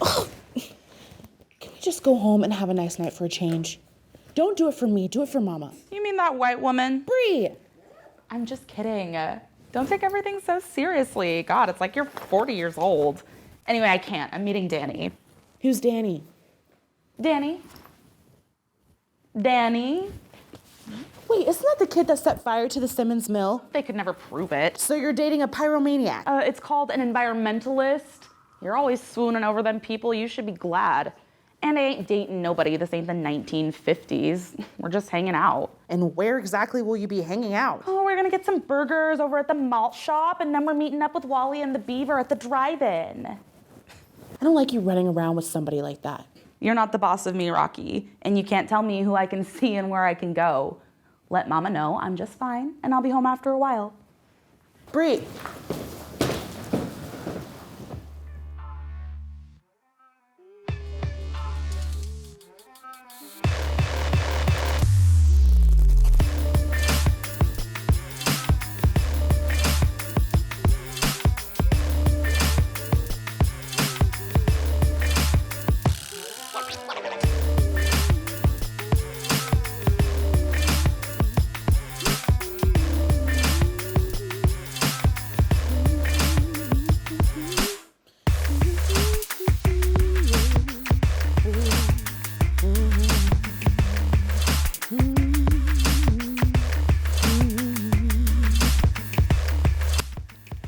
Can we just go home and have a nice night for a change? Don't do it for me, do it for Mama. You mean that white woman? Bree! I'm just kidding. Don't take everything so seriously. God, it's like you're 40 years old. Anyway, I can't. I'm meeting Danny. Who's Danny? Danny? Danny? Wait, isn't that the kid that set fire to the Simmons Mill? They could never prove it. So you're dating a pyromaniac? It's called an environmentalist. You're always swooning over them people. You should be glad. And I ain't dating nobody. This ain't the 1950s. We're just hanging out. And where exactly will you be hanging out? Oh, we're gonna get some burgers over at the malt shop, and then we're meeting up with Wally and the Beaver at the drive-in. I don't like you running around with somebody like that. You're not the boss of me, Rocky, and you can't tell me who I can see and where I can go. Let Mama know I'm just fine, and I'll be home after a while. Bree.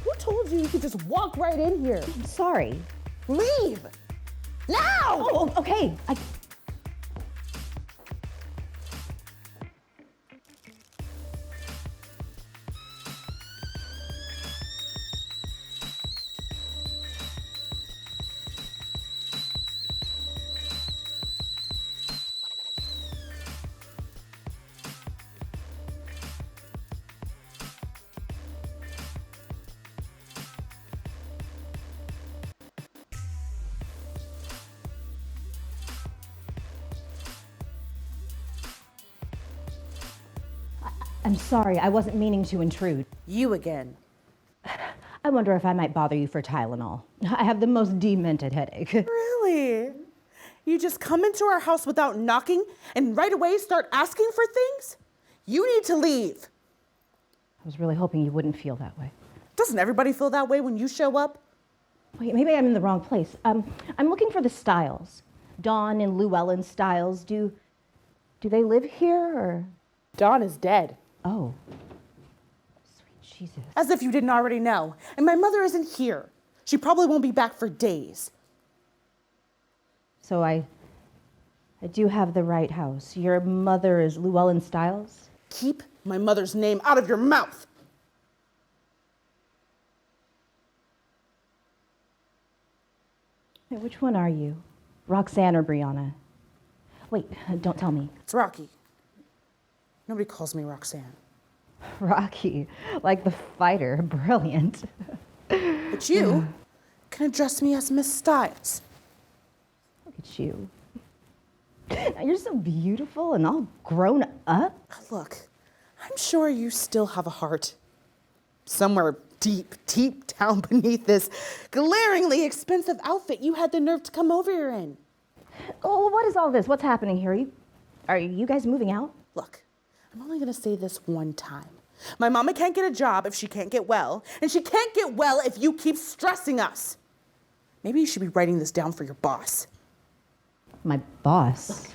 Who told you could just walk right in here? Sorry. Leave! Now! Oh, okay. I'm sorry. I wasn't meaning to intrude. You again. I wonder if I might bother you for Tylenol. I have the most demented headache. Really? You just come into our house without knocking and right away start asking for things? You need to leave. I was really hoping you wouldn't feel that way. Doesn't everybody feel that way when you show up? Wait, maybe I'm in the wrong place. I'm looking for the Styles. Dawn and Llewellyn Styles. Do they live here or? Dawn is dead. Oh. Sweet Jesus. As if you didn't already know. And my mother isn't here. She probably won't be back for days. So I do have the right house. Your mother is Llewellyn Styles? Keep my mother's name out of your mouth. Wait, which one are you? Roxanne or Brianna? Wait, don't tell me. It's Rocky. Nobody calls me Roxanne. Rocky, like the fighter. Brilliant. But you can address me as Miss Styles. Look at you. Now you're so beautiful and all grown up. Look, I'm sure you still have a heart. Somewhere deep, deep down beneath this glaringly expensive outfit you had the nerve to come over here in. Oh, what is all this? What's happening here? Are you guys moving out? Look, I'm only gonna say this one time. My mama can't get a job if she can't get well, and she can't get well if you keep stressing us. Maybe you should be writing this down for your boss. My boss.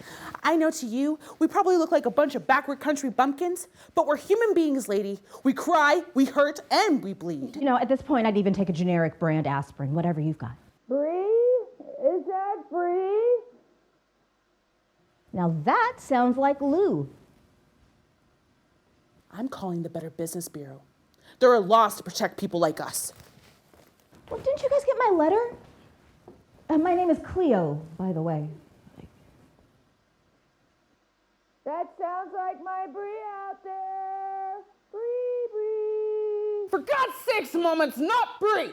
I know to you, we probably look like a bunch of backward country bumpkins, but we're human beings, lady. We cry, we hurt, and we bleed. You know, at this point, I'd even take a generic brand aspirin, whatever you've got. Bree? Is that Bree? Now that sounds like Lou. I'm calling the Better Business Bureau. There are laws to protect people like us. Well, didn't you guys get my letter? My name is Cleo, by the way. That sounds like my Bree out there. Bree, Bree. For God's sakes, Mama, it's not Bree!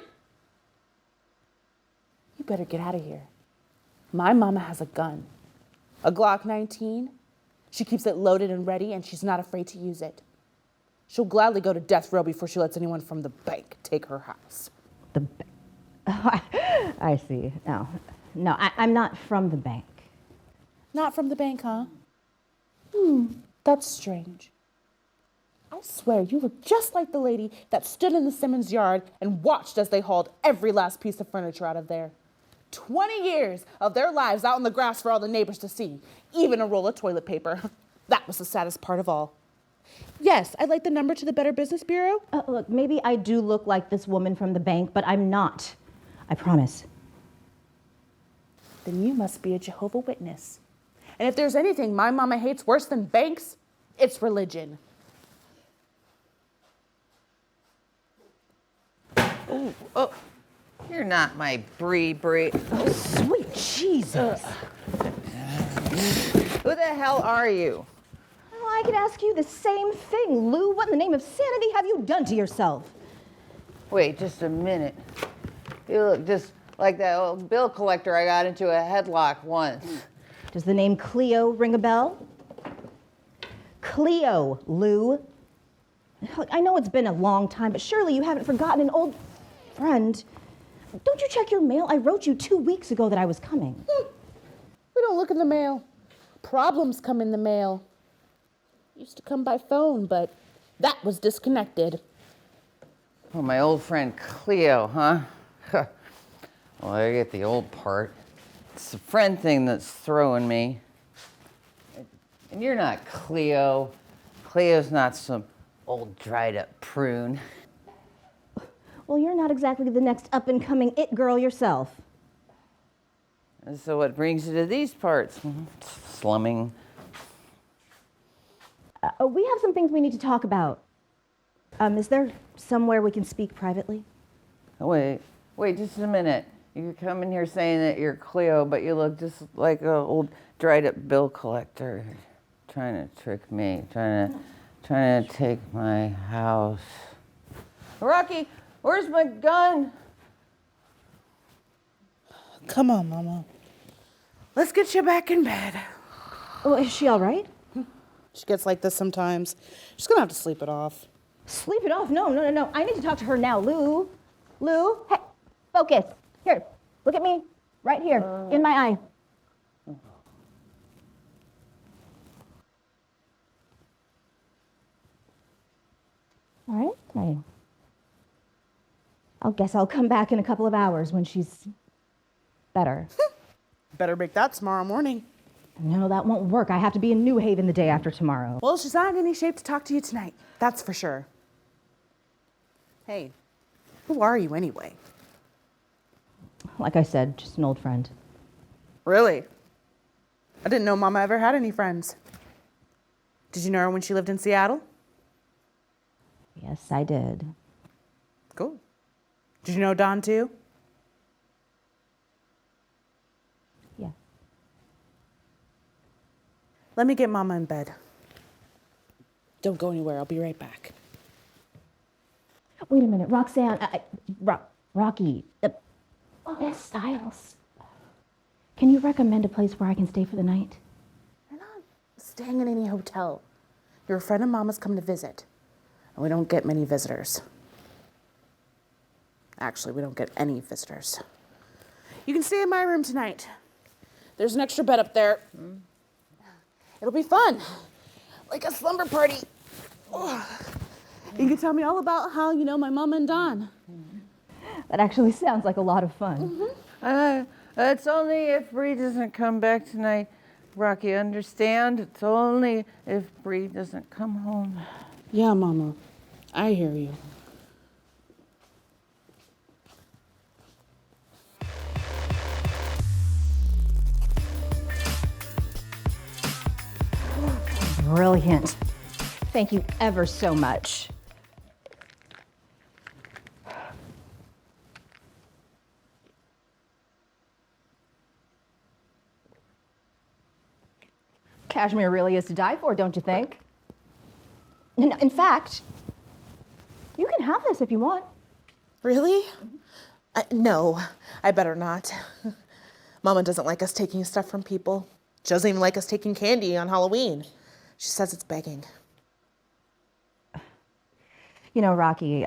You better get out of here. My mama has a gun. A Glock 19. She keeps it loaded and ready, and she's not afraid to use it. She'll gladly go to death row before she lets anyone from the bank take her house. I see. No, I'm not from the bank. Not from the bank, huh? That's strange. I swear you look just like the lady that stood in the Simmons yard and watched as they hauled every last piece of furniture out of there. 20 years of their lives out in the grass for all the neighbors to see, even a roll of toilet paper. That was the saddest part of all. Yes, I'd like the number to the Better Business Bureau. Look, maybe I do look like this woman from the bank, but I'm not. I promise. Then you must be a Jehovah's Witness. And if there's anything my mama hates worse than banks, it's religion. Oh, you're not my Bree. Sweet Jesus. Who the hell are you? Well, I could ask you the same thing, Lou. What in the name of sanity have you done to yourself? Wait just a minute. You look just like that old bill collector I got into a headlock once. Does the name Cleo ring a bell? Cleo, Lou. Look, I know it's been a long time, but surely you haven't forgotten an old friend. Don't you check your mail? I wrote you 2 weeks ago that I was coming. We don't look in the mail. Problems come in the mail. Used to come by phone, but that was disconnected. Oh, my old friend Cleo, huh? Well, I get the old part. It's the friend thing that's throwing me. And you're not Cleo. Cleo's not some old dried up prune. Well, you're not exactly the next up-and-coming it girl yourself. And so what brings you to these parts? Slumming. We have some things we need to talk about. Is there somewhere we can speak privately? Wait just a minute. You come in here saying that you're Cleo, but you look just like an old dried up bill collector. Trying to trick me, trying to take my house. Rocky, where's my gun? Come on, Mama. Let's get you back in bed. Oh, is she all right? She gets like this sometimes. She's gonna have to sleep it off. Sleep it off? No. I need to talk to her now. Lou, hey, focus. Here, look at me. Right here, in my eye. All right. I guess I'll come back in a couple of hours when she's better. Better make that tomorrow morning. No, that won't work. I have to be in New Haven the day after tomorrow. Well, she's not in any shape to talk to you tonight. That's for sure. Hey, who are you anyway? Like I said, just an old friend. Really? I didn't know Mama ever had any friends. Did you know her when she lived in Seattle? Yes, I did. Cool. Did you know Don too? Yeah. Let me get Mama in bed. Don't go anywhere. I'll be right back. Wait a minute, Roxanne. Rocky. Styles. Can you recommend a place where I can stay for the night? You're not staying in any hotel. You're a friend of Mama's come to visit. And we don't get many visitors. Actually, we don't get any visitors. You can stay in my room tonight. There's an extra bed up there. It'll be fun. Like a slumber party. Oh. You can tell me all about how you know my mama and Don. That actually sounds like a lot of fun. It's only if Bree doesn't come back tonight. Rocky, understand? It's only if Bree doesn't come home. Yeah, Mama. I hear you. Brilliant. Thank you ever so much. Cashmere really is to die for, don't you think? In fact, you can have this if you want. Really? No, I better not. Mama doesn't like us taking stuff from people. She doesn't even like us taking candy on Halloween. She says it's begging. You know, Rocky,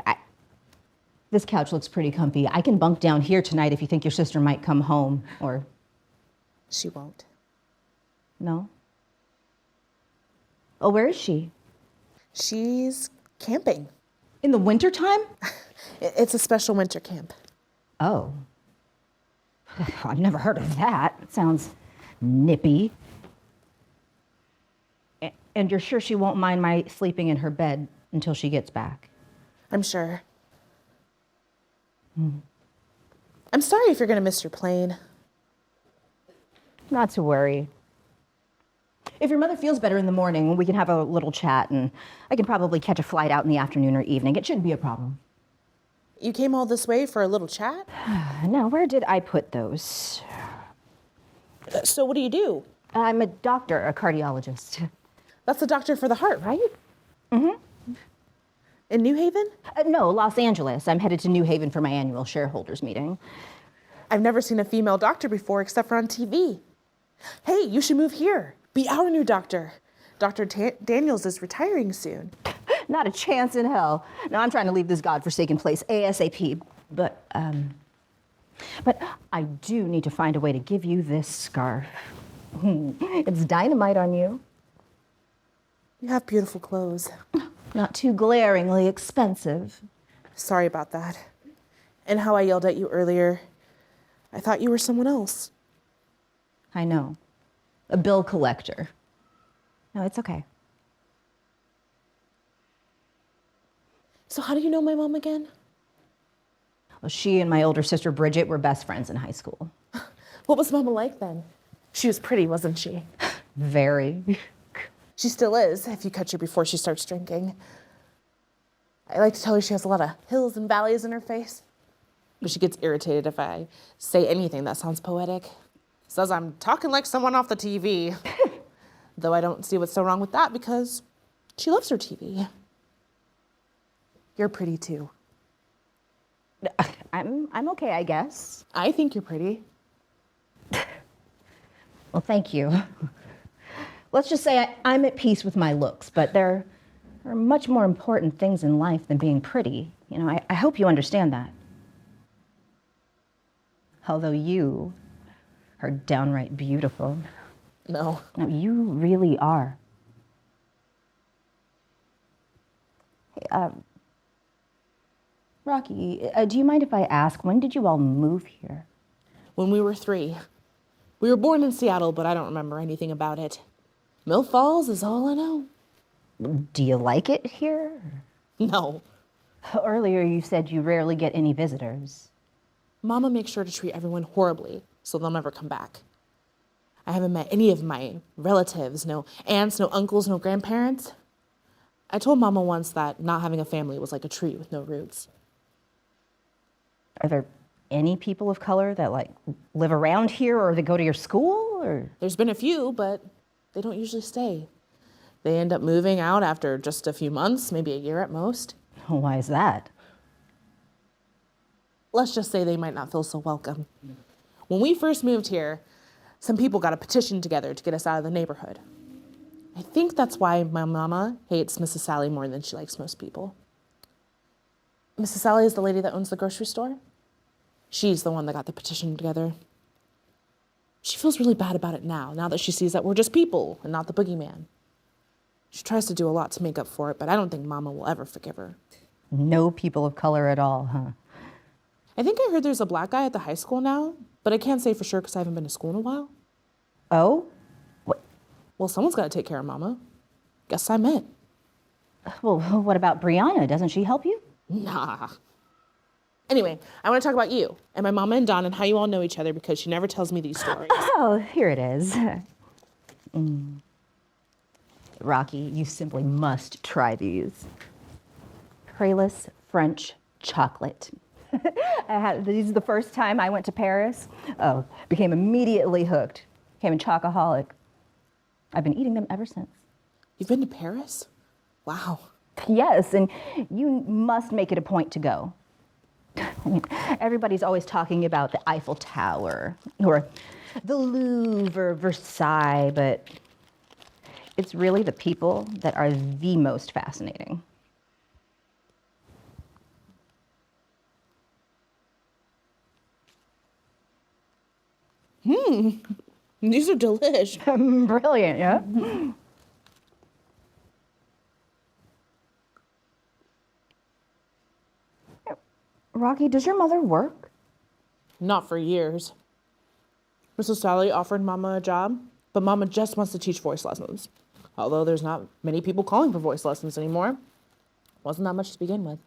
this couch looks pretty comfy. I can bunk down here tonight if you think your sister might come home, or... She won't. No? Oh, where is she? She's camping. In the wintertime? It's a special winter camp. Oh. I've never heard of that. It sounds nippy. And you're sure she won't mind my sleeping in her bed until she gets back? I'm sure. I'm sorry if you're going to miss your plane. Not to worry. If your mother feels better in the morning, we can have a little chat, and I can probably catch a flight out in the afternoon or evening. It shouldn't be a problem. You came all this way for a little chat? Now, where did I put those? So what do you do? I'm a doctor, a cardiologist. That's the doctor for the heart, right? Mm-hmm. In New Haven? No, Los Angeles. I'm headed to New Haven for my annual shareholders meeting. I've never seen a female doctor before except for on TV. Hey, you should move here. Be our new doctor. Dr. Daniels is retiring soon. Not a chance in hell. No, I'm trying to leave this godforsaken place ASAP. But I do need to find a way to give you this scarf. It's dynamite on you. You have beautiful clothes. Not too glaringly expensive. Sorry about that. And how I yelled at you earlier. I thought you were someone else. I know. A bill collector. No, it's okay. So how do you know my mom again? Well, she and my older sister Bridget were best friends in high school. What was Mama like then? She was pretty, wasn't she? Very. She still is, if you catch her before she starts drinking. I like to tell her she has a lot of hills and valleys in her face. But she gets irritated if I say anything that sounds poetic. Says I'm talking like someone off the TV. Though I don't see what's so wrong with that because she loves her TV. You're pretty too. I'm okay, I guess. I think you're pretty. Well, thank you. Let's just say I'm at peace with my looks, but there are much more important things in life than being pretty. You know, I hope you understand that. Although you are downright beautiful. No. No, you really are. Hey, Rocky, do you mind if I ask, when did you all move here? When we were 3. We were born in Seattle, but I don't remember anything about it. Mill Falls is all I know. Do you like it here? No. Earlier you said you rarely get any visitors. Mama makes sure to treat everyone horribly, so they'll never come back. I haven't met any of my relatives, no aunts, no uncles, no grandparents. I told Mama once that not having a family was like a tree with no roots. Are there any people of color that like live around here or that go to your school or? There's been a few, but they don't usually stay. They end up moving out after just a few months, maybe a year at most. Why is that? Let's just say they might not feel so welcome. When we first moved here, some people got a petition together to get us out of the neighborhood. I think that's why my mama hates Mrs. Sally more than she likes most people. Mrs. Sally is the lady that owns the grocery store. She's the one that got the petition together. She feels really bad about it now that she sees that we're just people and not the boogeyman. She tries to do a lot to make up for it, but I don't think Mama will ever forgive her. No people of color at all, huh? I think I heard there's a black guy at the high school now, but I can't say for sure because I haven't been to school in a while. Oh? Well, someone's got to take care of Mama. Guess I'm it. Well, what about Brianna? Doesn't she help you? Nah. Anyway, I want to talk about you and my mama and Don and how you all know each other because she never tells me these stories. Oh, here it is. Rocky, you simply must try these. Crayless French chocolate. This is the first time I went to Paris. Oh, became immediately hooked. Became a chocoholic. I've been eating them ever since. You've been to Paris? Wow. Yes, and you must make it a point to go. I mean, everybody's always talking about the Eiffel Tower or the Louvre or Versailles, but it's really the people that are the most fascinating. These are delish. Brilliant, yeah? Rocky, does your mother work? Not for years. Mrs. Sally offered Mama a job, but Mama just wants to teach voice lessons. Although there's not many people calling for voice lessons anymore. Wasn't that much to begin with.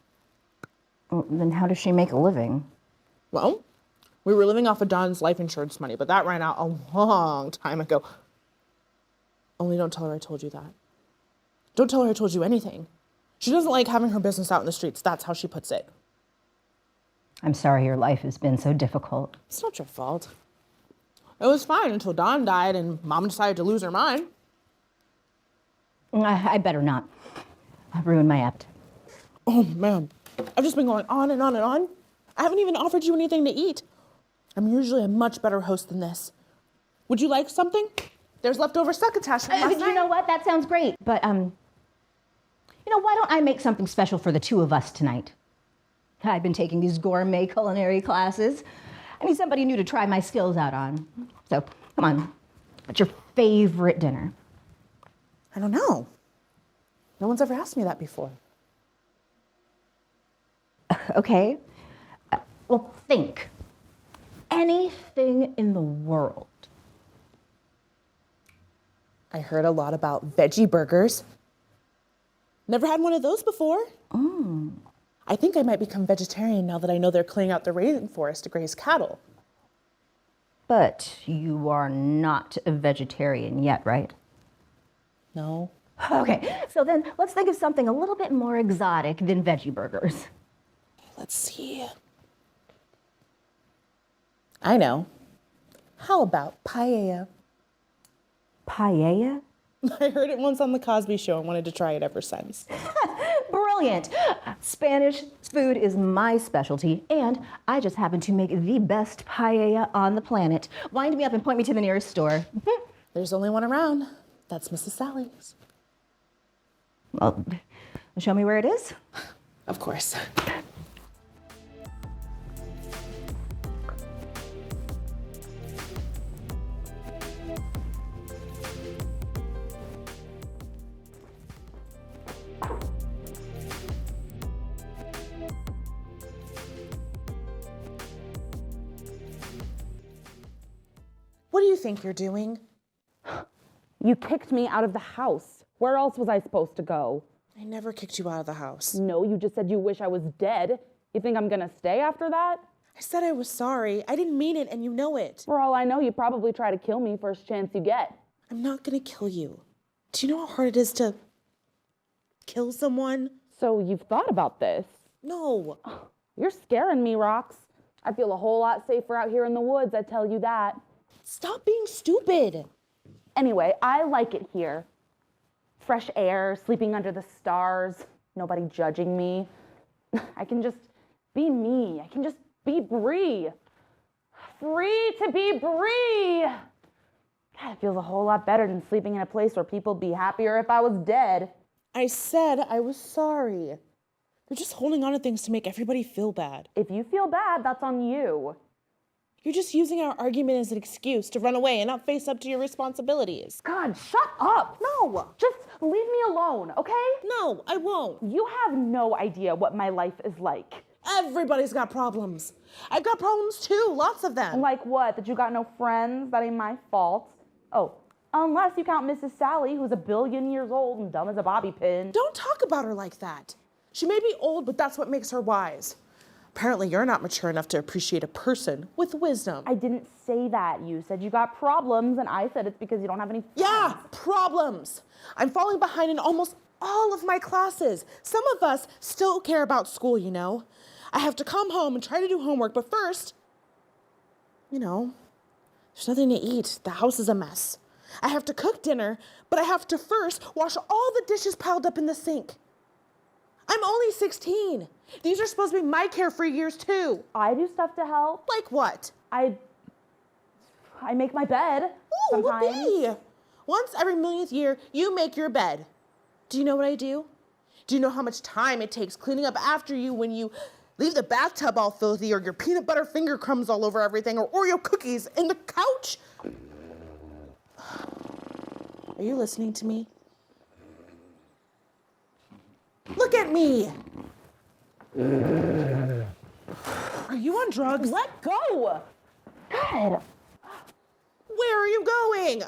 Well, then how does she make a living? Well, we were living off of Don's life insurance money, but that ran out a long time ago. Only don't tell her I told you that. Don't tell her I told you anything. She doesn't like having her business out in the streets. That's how she puts it. I'm sorry your life has been so difficult. It's not your fault. It was fine until Dawn died and Mom decided to lose her mind. I better not. I've ruined my appetite. Oh, man. I've just been going on and on and on. I haven't even offered you anything to eat. I'm usually a much better host than this. Would you like something? There's leftover succotash from last You night. know what? That sounds great. But, why don't I make something special for the two of us tonight? I've been taking these gourmet culinary classes. I need somebody new to try my skills out on. So, come on. What's your favorite dinner? I don't know. No one's ever asked me that before. Okay. Well, think. Anything in the world. I heard a lot about veggie burgers. Never had one of those before. I think I might become vegetarian now that I know they're clearing out the rainforest to graze cattle. But you are not a vegetarian yet, right? No. Okay, so then let's think of something a little bit more exotic than veggie burgers. Let's see. I know. How about paella? Paella? I heard it once on the Cosby Show and wanted to try it ever since. Brilliant! Spanish food is my specialty, and I just happen to make the best paella on the planet. Wind me up and point me to the nearest store. There's only one around. That's Mrs. Sally's. Well, show me where it is. Of course. What do you think you're doing? You kicked me out of the house. Where else was I supposed to go? I never kicked you out of the house. No, you just said you wish I was dead. You think I'm gonna stay after that? I said I was sorry. I didn't mean it, and you know it. For all I know, you probably try to kill me first chance you get. I'm not gonna kill you. Do you know how hard it is to kill someone? So you've thought about this? No. You're scaring me, Rox. I feel a whole lot safer out here in the woods, I tell you that. Stop being stupid. Anyway, I like it here. Fresh air, sleeping under the stars, nobody judging me. I can just be me. I can just be Bree. Free to be Bree. God, it feels a whole lot better than sleeping in a place where people'd be happier if I was dead. I said I was sorry. You're just holding on to things to make everybody feel bad. If you feel bad, that's on you. You're just using our argument as an excuse to run away and not face up to your responsibilities. God, shut up. No, just leave me alone, okay? No, I won't. You have no idea what my life is like. Everybody's got problems. I've got problems too, lots of them. Like what? That you got no friends? That ain't my fault. Oh, unless you count Mrs. Sally, who's 1 billion years old and dumb as a bobby pin. Don't talk about her like that. She may be old, but that's what makes her wise. Apparently, you're not mature enough to appreciate a person with wisdom. I didn't say that. You said you got problems, and I said it's because you don't have any friends. Yeah, problems. I'm falling behind in almost all of my classes. Some of us still care about school, you know. I have to come home and try to do homework, but first, there's nothing to eat. The house is a mess. I have to cook dinner, but I have to first wash all the dishes piled up in the sink. I'm only 16. These are supposed to be my carefree years too. I do stuff to help. Like what? I make my bed Ooh, sometimes. whoopee. Once every millionth year, you make your bed. Do you know what I do? Do you know how much time it takes cleaning up after you when you leave the bathtub all filthy or your peanut butter finger crumbs all over everything or Oreo cookies in the couch? Are you listening to me? Look at me. Are you on drugs? Let go. God. Where are you going?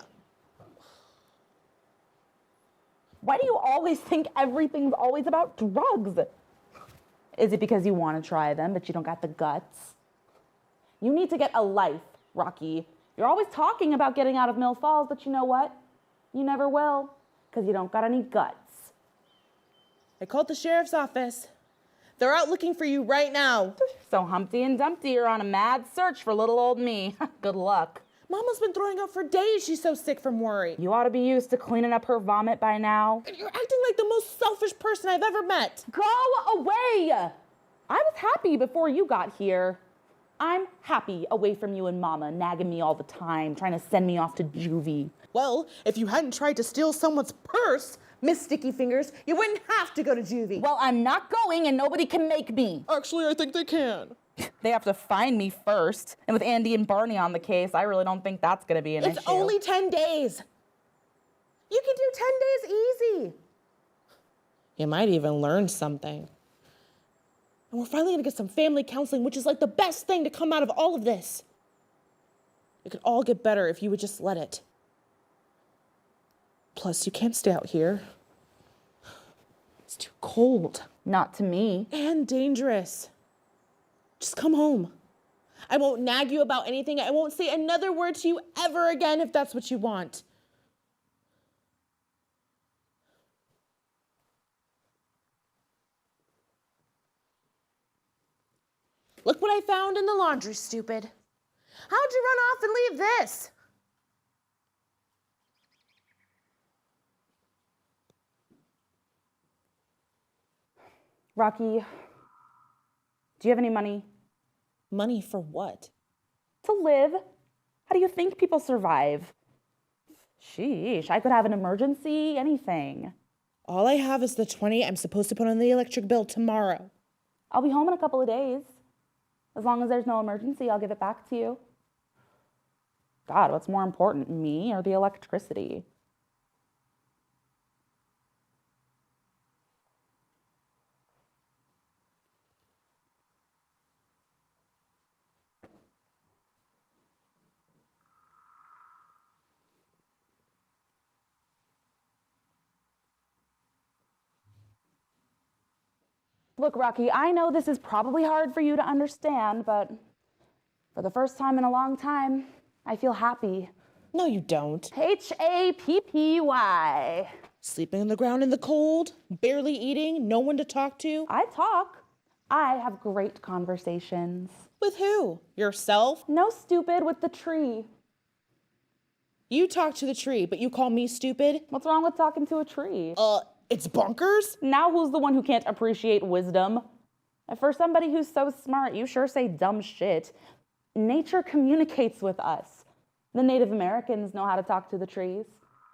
Why do you always think everything's always about drugs? Is it because you want to try them, but you don't got the guts? You need to get a life, Rocky. You're always talking about getting out of Mill Falls, but you know what? You never will, because you don't got any guts. I called the sheriff's office. They're out looking for you right now. So Humpty and Dumpty are on a mad search for little old me. Good luck. Mama's been throwing up for days. She's so sick from worry. You ought to be used to cleaning up her vomit by now. You're acting like the most selfish person I've ever met. Go away! I was happy before you got here. I'm happy away from you and Mama, nagging me all the time, trying to send me off to juvie. Well, if you hadn't tried to steal someone's purse, Miss Sticky Fingers, you wouldn't have to go to juvie. Well, I'm not going and nobody can make me. Actually, I think they can. They have to find me first. And with Andy and Barney on the case, I really don't think that's gonna be an issue. It's only 10 days. You can do 10 days easy. You might even learn something. And we're finally gonna get some family counseling, which is like the best thing to come out of all of this. It could all get better if you would just let it. Plus, you can't stay out here. It's too cold. Not to me. And dangerous. Just come home. I won't nag you about anything. I won't say another word to you ever again if that's what you want. Look what I found in the laundry, stupid. How'd you run off and leave this? Rocky, do you have any money? Money for what? To live? How do you think people survive? Sheesh, I could have an emergency, anything. All I have is the 20 I'm supposed to put on the electric bill tomorrow. I'll be home in a couple of days. As long as there's no emergency, I'll give it back to you. God, what's more important, me or the electricity? Look, Rocky, I know this is probably hard for you to understand, but for the first time in a long time, I feel happy. No, you don't. Happy. Sleeping on the ground in the cold, barely eating, no one to talk to. I talk. I have great conversations. With who? Yourself? No, stupid, with the tree. You talk to the tree, but you call me stupid? What's wrong with talking to a tree? It's bonkers? Now who's the one who can't appreciate wisdom? And for somebody who's so smart, you sure say dumb shit. Nature communicates with us. The Native Americans know how to talk to the trees.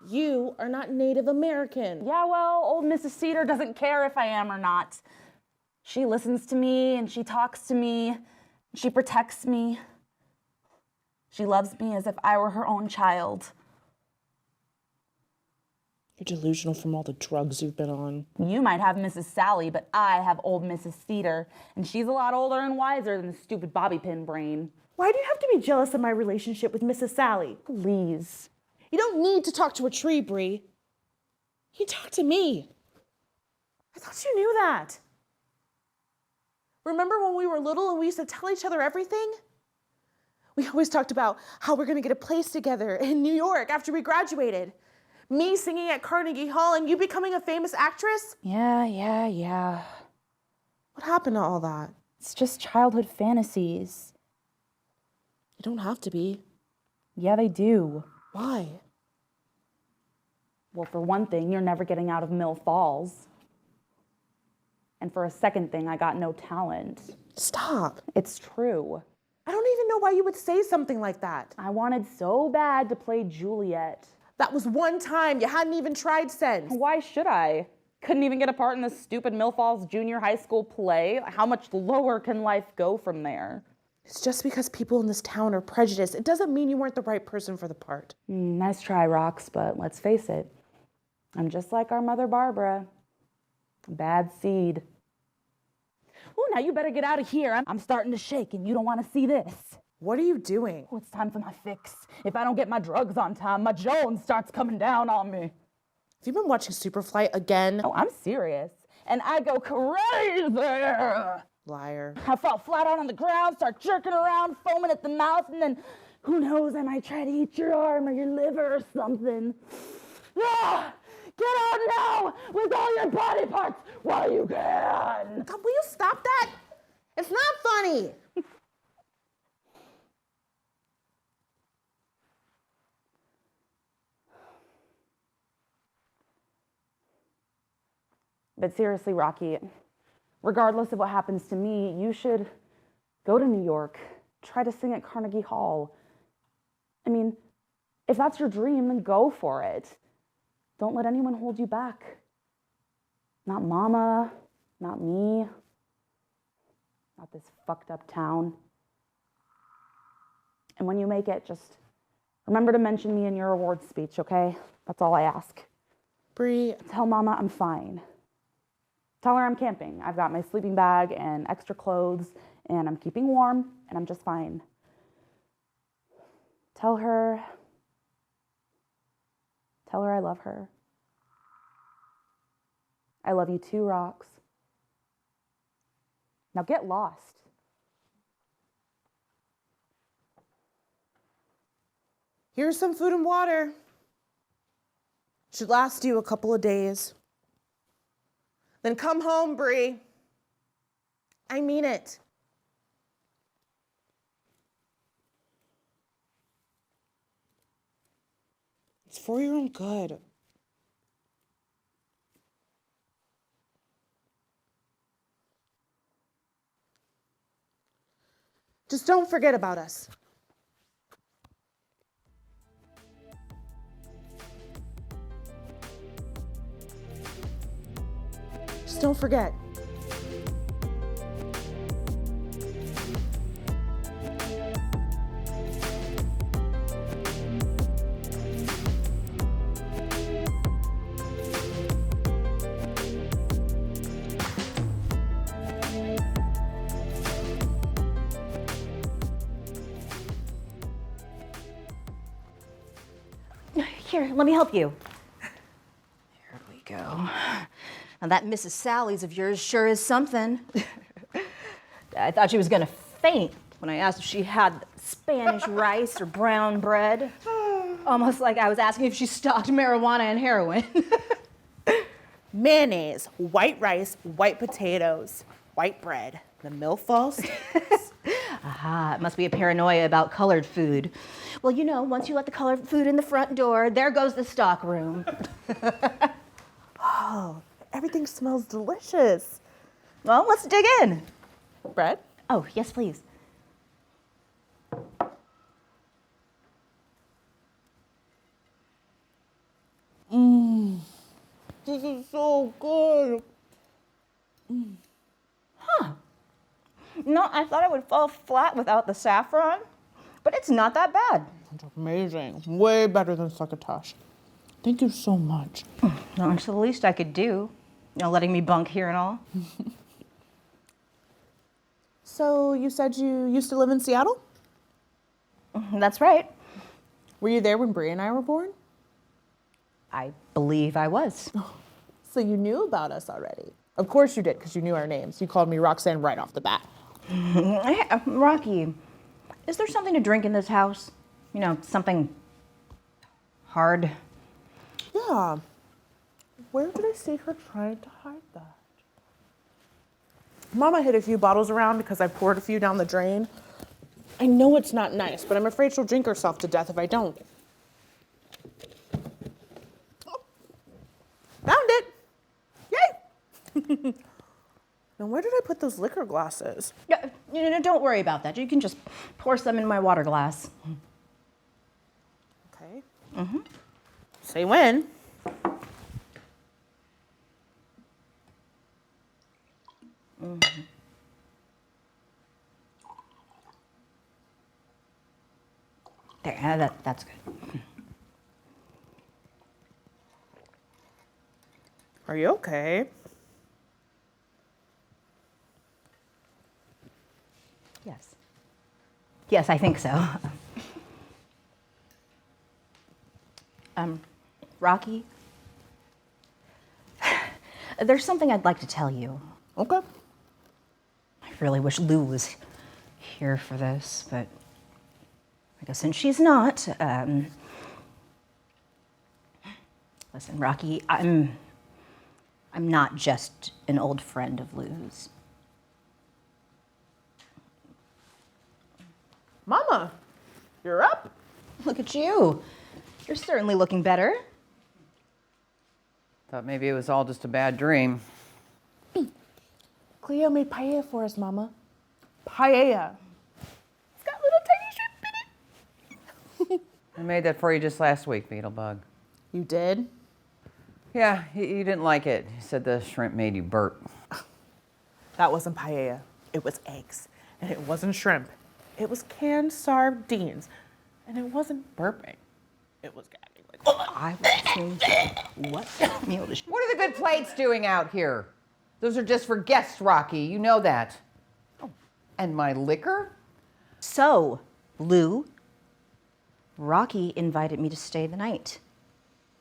You are not Native American. Yeah, well, old Mrs. Cedar doesn't care if I am or not. She listens to me and she talks to me. She protects me. She loves me as if I were her own child. You're delusional from all the drugs you've been on. You might have Mrs. Sally, but I have old Mrs. Cedar, and she's a lot older and wiser than the stupid bobby pin brain. Why do you have to be jealous of my relationship with Mrs. Sally? Please. You don't need to talk to a tree, Bree. You talk to me. I thought you knew that. Remember when we were little and we used to tell each other everything? We always talked about how we're gonna get a place together in New York after we graduated. Me singing at Carnegie Hall and you becoming a famous actress? Yeah. What happened to all that? It's just childhood fantasies. You don't have to be. Yeah, they do. Why? Well, for one thing, you're never getting out of Mill Falls. And for a second thing, I got no talent. Stop. It's true. I don't even know why you would say something like that. I wanted so bad to play Juliet. That was one time. You hadn't even tried since. Why should I? Couldn't even get a part in this stupid Mill Falls junior high school play. How much lower can life go from there? It's just because people in this town are prejudiced. It doesn't mean you weren't the right person for the part. Nice try, Rox, but let's face it. I'm just like our mother Barbara. Bad seed. Oh, now you better get out of here. I'm starting to shake and you don't want to see this. What are you doing? Oh, it's time for my fix. If I don't get my drugs on time, my Jones starts coming down on me. Have you been watching Superfly again? Oh, I'm serious. And I go crazy. Liar. I fall flat out on the ground, start jerking around, foaming at the mouth, and then, who knows, I might try to eat your arm or your liver or something. Ah! Get out now with all your body parts while you can. God, will you stop that? It's not funny. But seriously, Rocky, regardless of what happens to me, you should go to New York, try to sing at Carnegie Hall. I mean, if that's your dream, then go for it. Don't let anyone hold you back. Not Mama, not me, not this fucked up town. And when you make it, just remember to mention me in your awards speech, okay? That's all I ask. Bree, Tell Mama I'm fine. Tell her I'm camping. I've got my sleeping bag and extra clothes, and I'm keeping warm, and I'm just fine. Tell her I love her. I love you too, Rox. Now get lost. here's some food and water. Should last you a couple of days. Then come home, Bree. I mean it. It's for your own good. Just don't forget about us. Just don't forget. Here, let me help you. Here we go. Now that Mrs. Sally's of yours sure is something. I thought she was gonna faint when I asked if she had Spanish rice or brown bread. Almost like I was asking if she stocked marijuana and heroin. Mayonnaise, white rice, white potatoes, white bread. The milk-falls. Aha, it must be a paranoia about colored food. Well, you know, once you let the colored food in the front door, there goes the stock room. Oh, everything smells delicious. Well, let's dig in. Bread? Oh, yes, please. This is so good. No, I thought it would fall flat without the saffron, but it's not that bad. It's amazing. Way better than succotash. Thank you so much. No, it's the least I could do. You know, letting me bunk here and all. So you said you used to live in Seattle? That's right. Were you there when Bree and I were born? I believe I was. So you knew about us already. Of course you did, because you knew our names. You called me Roxanne right off the bat. Hey, Rocky, is there something to drink in this house? You know, something hard? Yeah. Where did I see her trying to hide that? Mama hid a few bottles around because I poured a few down the drain. I know it's not nice, but I'm afraid she'll drink herself to death if I don't. Oh, found it! Yay! Now where did I put those liquor glasses? Yeah, don't worry about that. You can just pour some in my water glass. Okay. Say when. There, that's good. Are you okay? Yes. Yes, I think so. Rocky, there's something I'd like to tell you. Okay. I really wish Lou was here for this, but I guess since she's not, listen, Rocky, I'm not just an old friend of Lou's. Mama, you're up. Look at you. You're certainly looking better. Thought maybe it was all just a bad dream. Cleo made paella for us, Mama. Paella. It's got little tiny shrimp in it. I made that for you just last week, Beetlebug. You did? Yeah, you didn't like it. You said the shrimp made you burp. That wasn't paella. It was eggs. And it wasn't shrimp. It was canned sardines. And it wasn't burping. It was gagging. Like, I will change what meal to What are the good plates doing out here? Those are just for guests, Rocky. You know that. Oh, and my liquor? So, Lou, Rocky invited me to stay the night.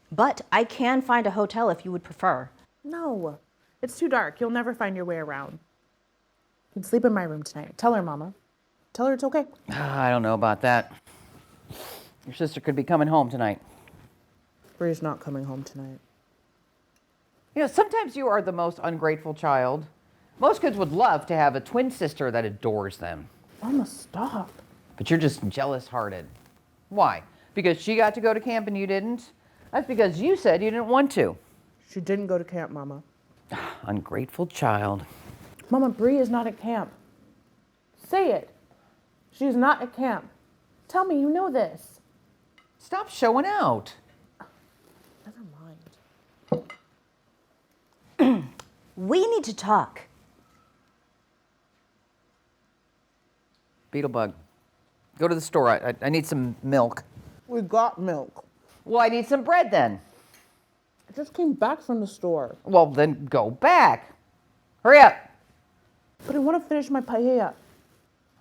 But I can find a hotel if you would prefer. no. It's too dark. You'll never find your way around. You can sleep in my room tonight. Tell her, Mama. Tell her it's okay. I don't know about that. Your sister could be coming home tonight. Bree's not coming home tonight. You know, sometimes you are the most ungrateful child. Most kids would love to have a twin sister that adores them. Mama, stop. But you're just jealous-hearted. Why? Because she got to go to camp and you didn't? That's because you said you didn't want to. She didn't go to camp, Mama. Ungrateful child. Mama, Bree is not at camp. Say it. She's not at camp. Tell me you know this. Stop showing out. Never mind. We need to talk. Beetlebug, go to the store. I need some milk. We got milk. Well, I need some bread then. I just came back from the store. Well, then go back. Hurry up. But I want to finish my paella.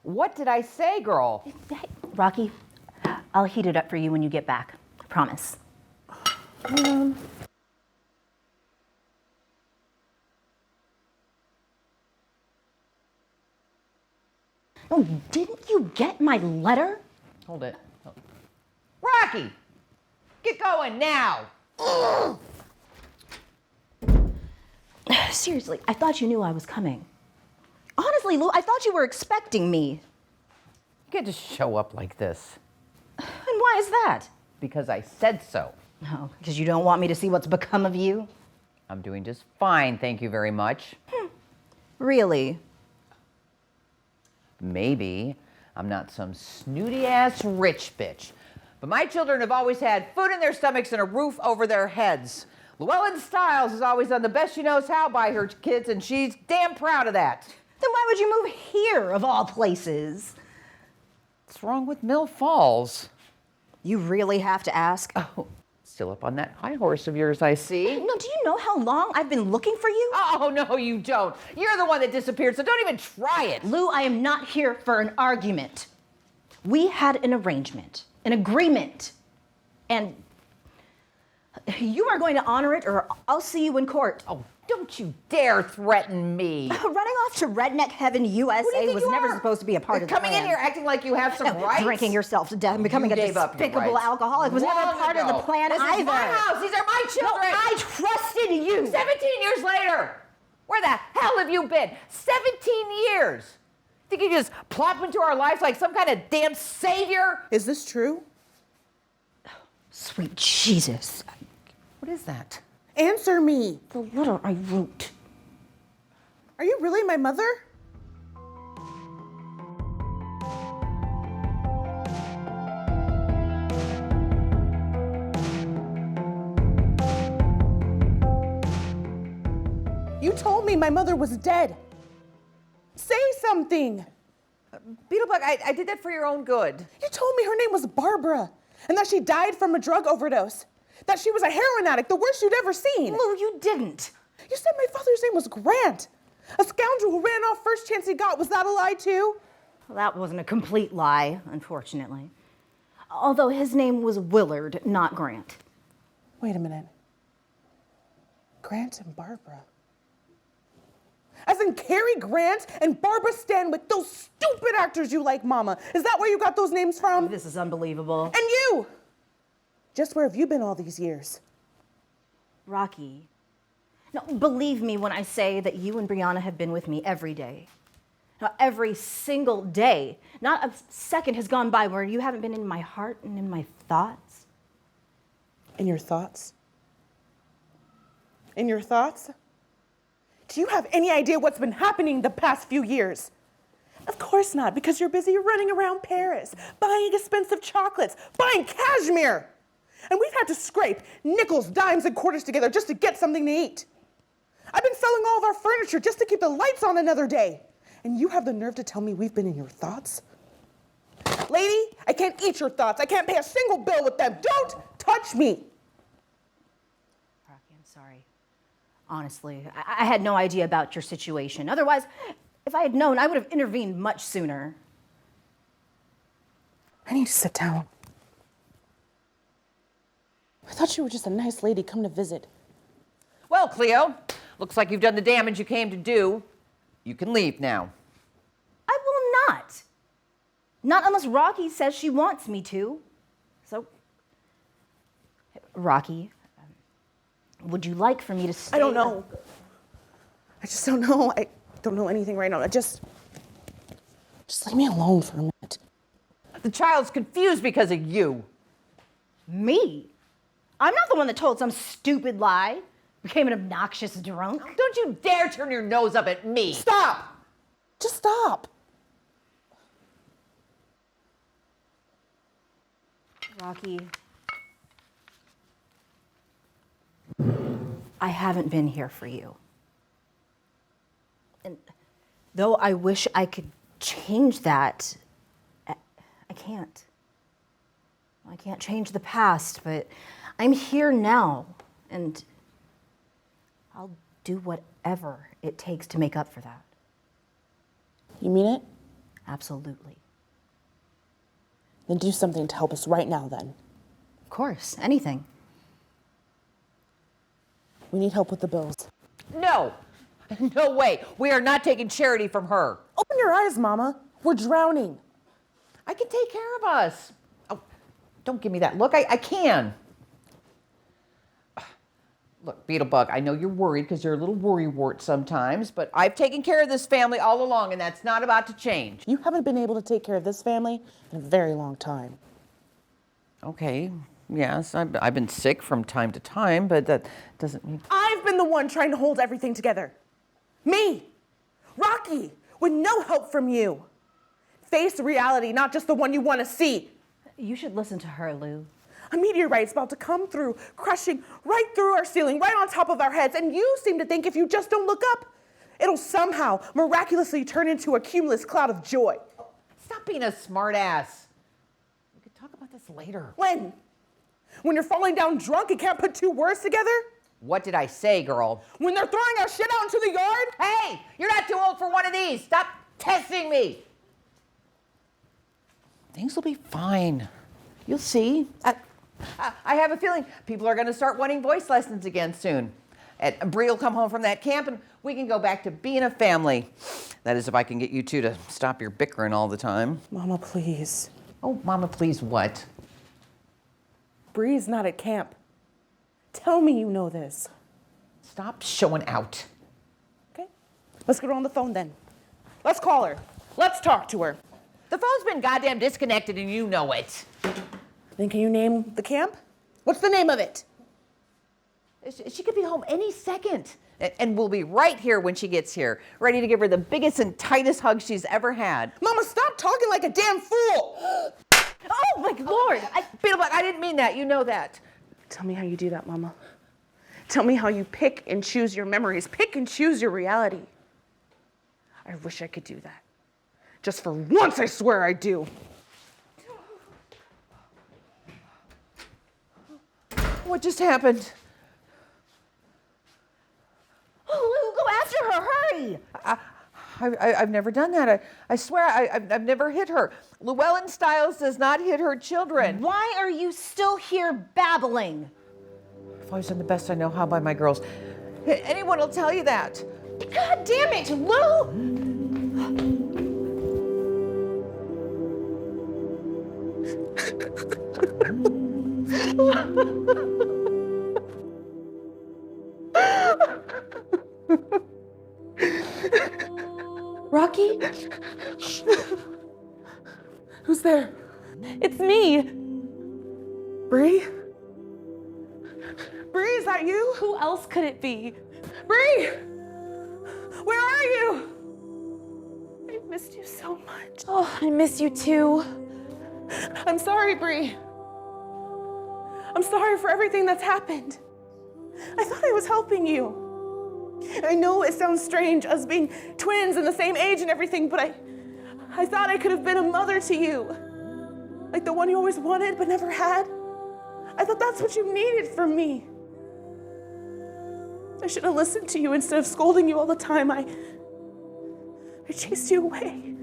What did I say, girl? Rocky, I'll heat it up for you when you get back. I promise. Oh, didn't you get my letter? Hold it. Rocky! Get going now! Seriously, I thought you knew I was coming. Honestly, Lou, I thought you were expecting me. You can't just show up like this. And why is that? Because I said so. Oh, because you don't want me to see what's become of you? I'm doing just fine, thank you very much. Really? Maybe I'm not some snooty-ass rich bitch, but my children have always had food in their stomachs and a roof over their heads. Llewellyn Stiles has always done the best she knows how by her kids, and she's damn proud of that. Then why would you move here, of all places? What's wrong with Mill Falls? You really have to ask? Oh, still up on that high horse of yours, I see. No, do you know how long I've been looking for you? Oh, no, you don't. You're the one that disappeared, so don't even try it. Lou, I am not here for an argument. We had an arrangement, an agreement, and you are going to honor it or I'll see you in court. Oh, don't you dare threaten me. Running off to Redneck Heaven, USA was never supposed to be a part of the Coming in plan. here acting like you have some rights. Drinking yourself to death and becoming a gave up your despicable rights alcoholic was never long part of the ago. plan This either. is my house. These are my children. No, I trusted you. 17 years later. Where the hell have you been? 17 years. Think you just plop into our lives like some kind of damn savior? Is this true? Sweet Jesus. What is that? Answer me. The letter I wrote. Are you really my mother? You told me my mother was dead. Say something. Beetlebug, I did that for your own good. You told me her name was Barbara and that she died from a drug overdose. That she was a heroin addict, the worst you'd ever seen. Lou, you didn't. You said my father's name was Grant. A scoundrel who ran off first chance he got. Was that a lie too? Well, that wasn't a complete lie, unfortunately. Although his name was Willard, not Grant. Wait a minute. Grant and Barbara. As in Cary Grant and Barbara Stanwyck, those stupid actors you like, Mama. Is that where you got those names from? This is unbelievable. And you! Just where have you been all these years? Rocky. No, believe me when I say that you and Brianna have been with me every day. Now, every single day. Not a second has gone by where you haven't been in my heart and in my thoughts. In your thoughts? In your thoughts? Do you have any idea what's been happening the past few years? Of course not, because you're busy running around Paris, buying expensive chocolates, buying cashmere. And we've had to scrape nickels, dimes, and quarters together just to get something to eat. I've been selling all of our furniture just to keep the lights on another day. And you have the nerve to tell me we've been in your thoughts? Lady, I can't eat your thoughts. I can't pay a single bill with them. Don't touch me. Rocky, I'm sorry. Honestly, I had no idea about your situation. Otherwise, if I had known, I would have intervened much sooner. I need to sit down. I thought you were just a nice lady come to visit. Well, Cleo, looks like you've done the damage you came to do. You can leave now. I will not. Not unless Rocky says she wants me to. So, Rocky, would you like for me to stay? I don't know. I just don't know. I don't know anything right now. Just leave me alone for a minute. The child's confused because of you. Me? I'm not the one that told some stupid lie, became an obnoxious drunk. Don't you dare turn your nose up at me. Stop! Just stop. Rocky, I haven't been here for you. And though I wish I could change that, I can't. I can't change the past, but I'm here now, and I'll do whatever it takes to make up for that. You mean it? Absolutely. Then do something to help us right now, then. Of course, anything. We need help with the bills. No. No way. We are not taking charity from her. Open your eyes, Mama. We're drowning. I can take care of us. Oh, don't give me that look. I can. Look, Beetlebug, I know you're worried because you're a little worrywart sometimes, but I've taken care of this family all along, and that's not about to change. You haven't been able to take care of this family in a very long time. Okay, yes, I've been sick from time to time, but that doesn't mean... I've been the one trying to hold everything together. Me, Rocky, with no help from you. Face reality, not just the one you want to see. You should listen to her, Lou. A meteorite's about to come through, crushing right through our ceiling, right on top of our heads, and you seem to think if you just don't look up, it'll somehow miraculously turn into a cumulus cloud of joy. Stop being a smartass. We could talk about this later. When? When you're falling down drunk and can't put two words together? What did I say, girl? When they're throwing our shit out into the yard? Hey, you're not too old for one of these. Stop testing me. Things will be fine. You'll see. I have a feeling people are going to start wanting voice lessons again soon. And Bree will come home from that camp and we can go back to being a family. That is, if I can get you two to stop your bickering all the time. Mama, please. Oh, Mama, please what? Bree's not at camp. Tell me you know this. Stop showing out. Okay, let's get her on the phone then. Let's call her. Let's talk to her. The phone's been goddamn disconnected and you know it. Then can you name the camp? What's the name of it? She could be home any second. And we'll be right here when she gets here, ready to give her the biggest and tightest hug she's ever had. Mama, stop talking like a damn fool! Oh, my Lord! Beetlebug, I didn't mean that. You know that. Tell me how you do that, Mama. Tell me how you pick and choose your memories, pick and choose your reality. I wish I could do that. Just for once, I swear I do. What just happened? Oh, Lou, go after her, hurry! I've never done that. I swear I've never hit her. Llewellyn Styles does not hit her children. Why are you still here babbling? I've always done the best I know how by my girls. Anyone will tell you that. God damn it, Lou! Rocky? Who's there? It's me. Bree? Bree, is that you? Who else could it be? Bree! Where are you? I missed you so much. Oh, I miss you too. I'm sorry, Bree. I'm sorry for everything that's happened. I thought I was helping you. I know it sounds strange, us being twins and the same age and everything, but I thought I could have been a mother to you. Like the one you always wanted but never had. I thought that's what you needed from me. I should have listened to you instead of scolding you all the time. I chased you away.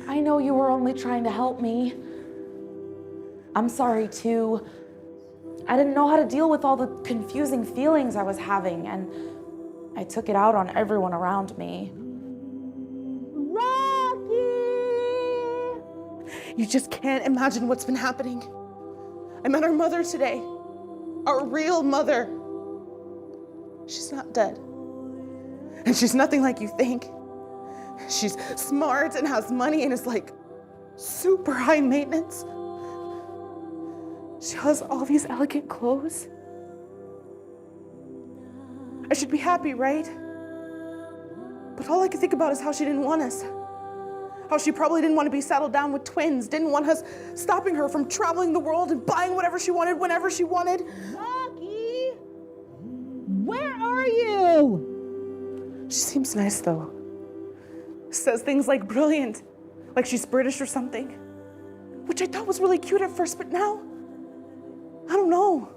I know you were only trying to help me. I'm sorry too. I didn't know how to deal with all the confusing feelings I was having, and I took it out on everyone around me. Rocky! You just can't imagine what's been happening. I met our mother today. Our real mother. She's not dead. And she's nothing like you think. She's smart and has money and is like super high maintenance. She has all these elegant clothes. I should be happy, right? But all I can think about is how she didn't want us. How she probably didn't want to be saddled down with twins, didn't want us stopping her from traveling the world and buying whatever she wanted, whenever she wanted. Rocky! Where are you? She seems nice, though. Says things like brilliant, like she's British or something, which I thought was really cute at first, but now, I don't know.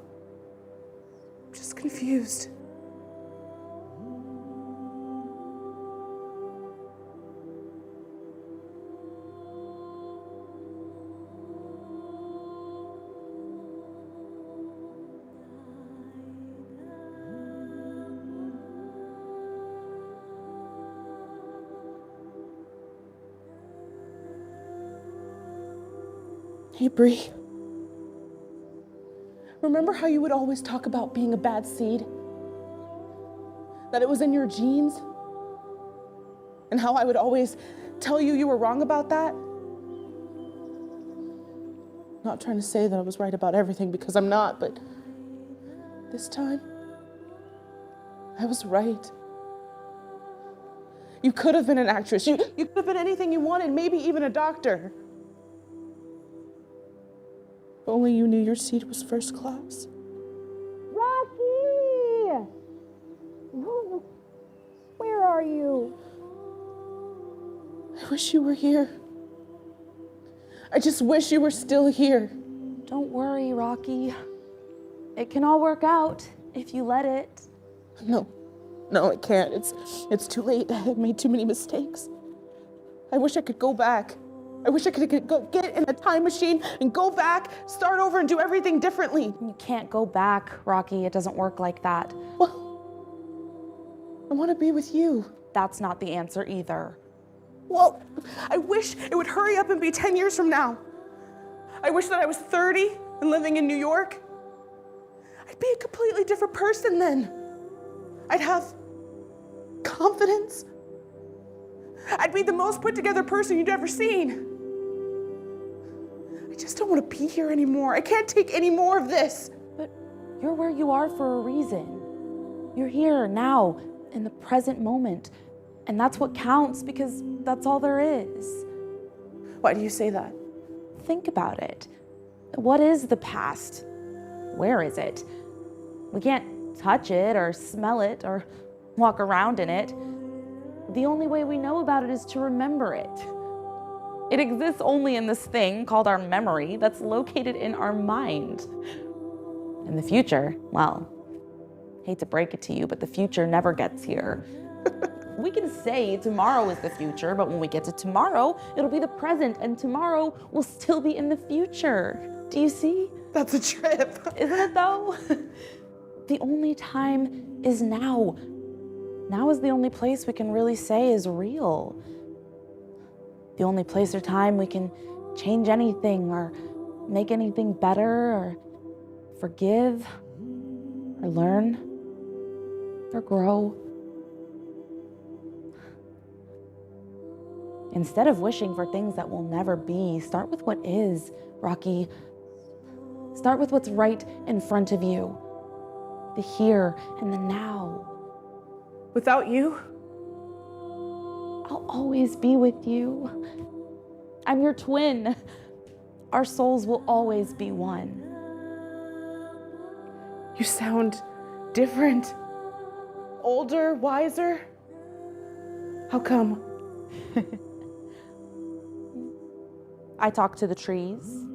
I'm just confused. Hey, Bree. Remember how you would always talk about being a bad seed? That it was in your genes? And how I would always tell you you were wrong about that? Not trying to say that I was right about everything, because I'm not, but this time, I was right. You could have been an actress. You could have been anything you wanted, maybe even a doctor. If only you knew your seed was first class. Rocky! Where are you? I wish you were here. I just wish you were still here. Don't worry, Rocky. It can all work out if you let it. No, it can't. It's too late. I've made too many mistakes. I wish I could go back. I wish I could get in a time machine and go back, start over, and do everything differently. You can't go back, Rocky. It doesn't work like that. Well, I want to be with you. That's not the answer either. Well, I wish it would hurry up and be 10 years from now. I wish that I was 30 and living in New York. I'd be a completely different person then. I'd have confidence. I'd be the most put together person you'd ever seen. I just don't want to be here anymore. I can't take any more of this. But you're where you are for a reason. You're here now, in the present moment. And that's what counts, because that's all there is. Why do you say that? Think about it. What is the past? Where is it? We can't touch it or smell it or walk around in it. The only way we know about it is to remember it. It exists only in this thing called our memory that's located in our mind. In the future, well, hate to break it to you, but the future never gets here. We can say tomorrow is the future, but when we get to tomorrow, it'll be the present, and tomorrow will still be in the future. Do you see? That's a trip. Isn't it though? The only time is now. Now is the only place we can really say is real. The only place or time we can change anything or make anything better or forgive or learn or grow. Instead of wishing for things that will never be, start with what is, Rocky. Start with what's right in front of you. The here and the now. Without you, I'll always be with you. I'm your twin. Our souls will always be one. You sound different. Older, wiser. How come? I talk to the trees.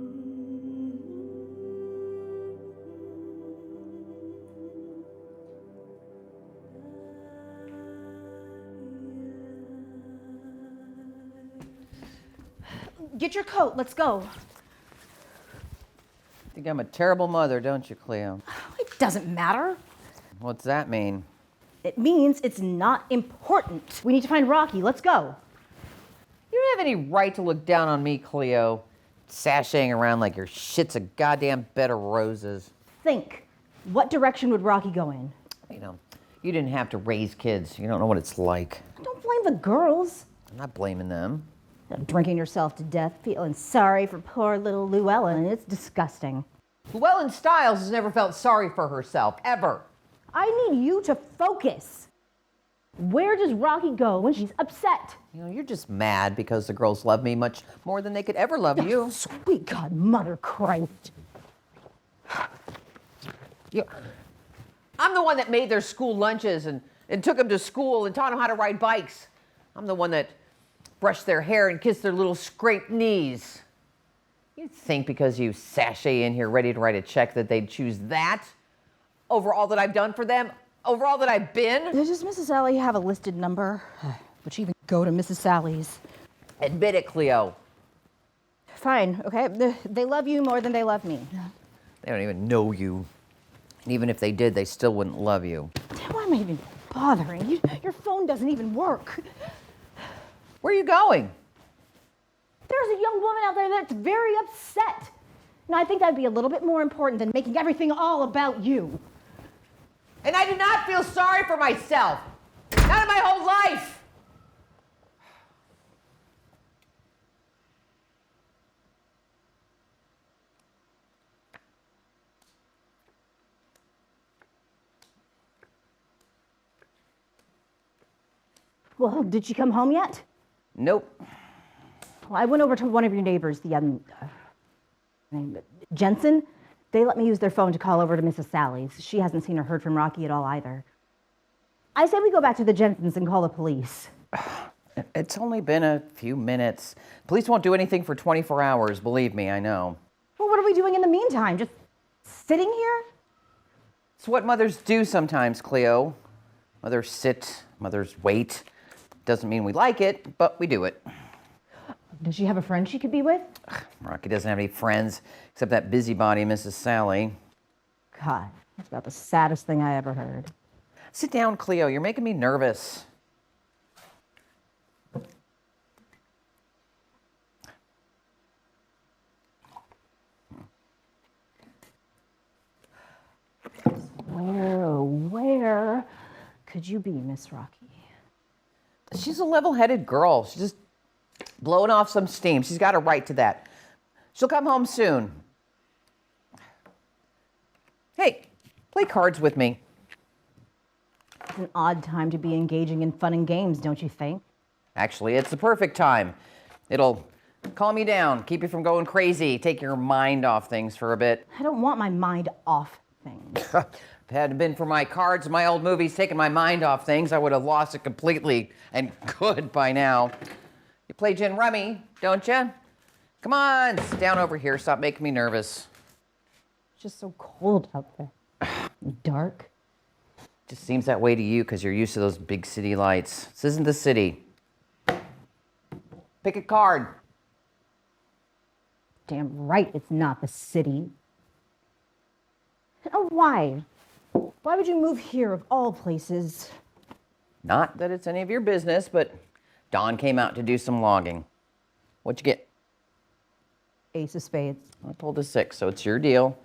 Get your coat, let's go. Think I'm a terrible mother, don't you, Cleo? It doesn't matter. What's that mean? It means it's not important. We need to find Rocky, let's go. You don't have any right to look down on me, Cleo. Sashaying around like your shit's a goddamn bed of roses. Think, what direction would Rocky go in? You know, you didn't have to raise kids. You don't know what it's like. Don't blame the girls. I'm not blaming them. Drinking yourself to death, feeling sorry for poor little Llewellyn. It's disgusting. Llewellyn Stiles has never felt sorry for herself, ever. I need you to focus. Where does Rocky go when she's upset? You know, you're just mad because the girls love me much more than they could ever love you. Sweet God, Mother Christ. I'm the one that made their school lunches and took them to school and taught them how to ride bikes. I'm the one that brushed their hair and kissed their little scraped knees. You'd think because you sashay in here ready to write a check that they'd choose that over all that I've done for them, over all that I've been. Does Mrs. Sally have a listed number? Would she even go to Mrs. Sally's? Admit it, Cleo. Fine, okay? They love you more than they love me. They don't even know you. And even if they did, they still wouldn't love you. Why am I even bothering? Your phone doesn't even work. Where are you going? There's a young woman out there that's very upset. And I think that'd be a little bit more important than making everything all about you. And I do not feel sorry for myself. Not in my whole life. Well, did she come home yet? Nope. Well, I went over to one of your neighbors, the Jensen. They let me use their phone to call over to Mrs. Sally's. She hasn't seen or heard from Rocky at all either. I say we go back to the Jensens and call the police. It's only been a few minutes. Police won't do anything for 24 hours, believe me, I know. Well, what are we doing in the meantime? Just sitting here? It's what mothers do sometimes, Cleo. Mothers sit, mothers wait. Doesn't mean we like it, but we do it. Does she have a friend she could be with? Rocky doesn't have any friends except that busybody, Mrs. Sally. God, that's about the saddest thing I ever heard. Sit down, Cleo. You're making me nervous. Where could you be, Miss Rocky? She's a level-headed girl. She's just blowing off some steam. She's got a right to that. She'll come home soon. Hey, play cards with me. It's an odd time to be engaging in fun and games, don't you think? Actually, it's the perfect time. It'll calm you down, keep you from going crazy, take your mind off things for a bit. I don't want my mind off things. If it hadn't been for my cards and my old movies taking my mind off things, I would have lost it completely, and good by now. You play gin rummy, don't you? Come on, sit down over here. Stop making me nervous. It's just so cold out there. Dark. Just seems that way to you because you're used to those big city lights. This isn't the city. Pick a card. Damn right it's not the city. Oh, why? Why would you move here of all places? Not that it's any of your business, but Don came out to do some logging. What'd you get? Ace of spades. I pulled a 6, so it's your deal.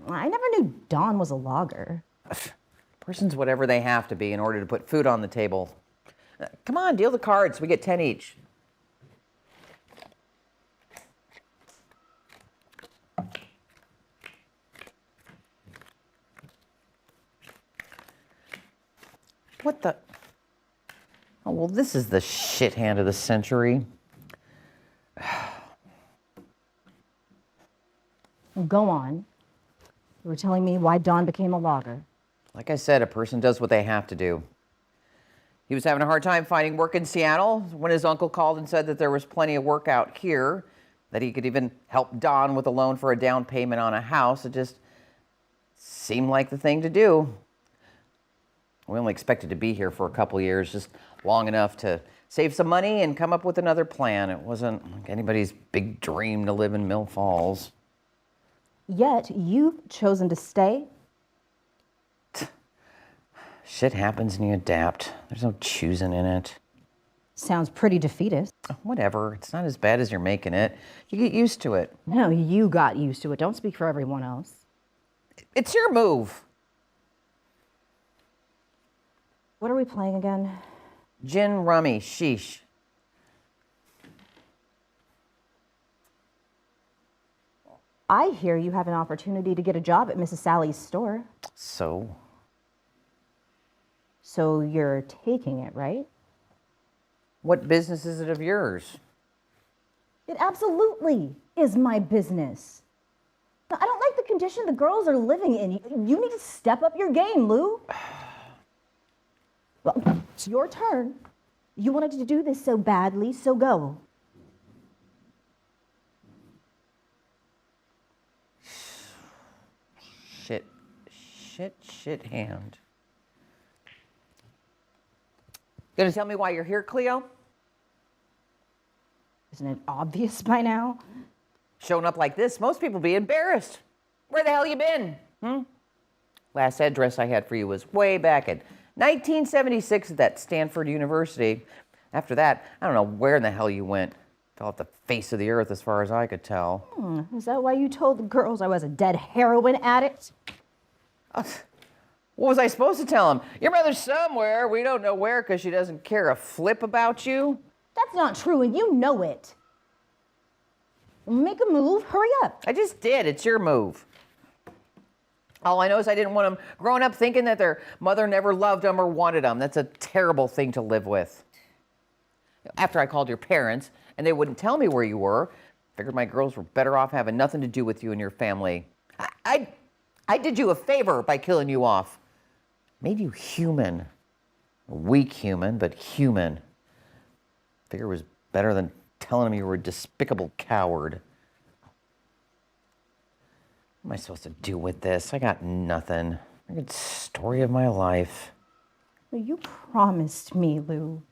I never knew Don was a logger. Person's whatever they have to be in order to put food on the table. Come on, deal the cards. We get 10 each. What the? Oh, well, this is the shit hand of the century. Go on. You were telling me why Don became a logger. Like I said, a person does what they have to do. He was having a hard time finding work in Seattle when his uncle called and said that there was plenty of work out here, that he could even help Don with a loan for a down payment on a house. It just seemed like the thing to do. We only expected to be here for a couple years, just long enough to save some money and come up with another plan. It wasn't like anybody's big dream to live in Mill Falls. Yet you've chosen to stay. Shit happens and you adapt. There's no choosing in it. Sounds pretty defeatist. Whatever. It's not as bad as you're making it. You get used to it. No, you got used to it. Don't speak for everyone else. It's your move. What are we playing again? Gin rummy, sheesh. I hear you have an opportunity to get a job at Mrs. Sally's store. So? So you're taking it, right? What business is it of yours? It absolutely is my business. I don't like the condition the girls are living in. You need to step up your game, Lou. Well, it's your turn. You wanted to do this so badly, so go. Shit hand. Gonna tell me why you're here, Cleo? Isn't it obvious by now? Showing up like this, most people be embarrassed. Where the hell you been? Last address I had for you was way back in 1976 at that Stanford University. After that, I don't know where in the hell you went. Fell off the face of the earth as far as I could tell. Is that why you told the girls I was a dead heroin addict? What was I supposed to tell them? Your mother's somewhere. We don't know where because she doesn't care a flip about you. That's not true, and you know it. Make a move. Hurry up. I just did. It's your move. All I know is I didn't want them growing up thinking that their mother never loved them or wanted them. That's a terrible thing to live with. After I called your parents and they wouldn't tell me where you were, figured my girls were better off having nothing to do with you and your family. I did you a favor by killing you off. Made you human. A weak human, but human. Figure it was better than telling them you were a despicable coward. What am I supposed to do with this? I got nothing. A good story of my life. You promised me, Lou,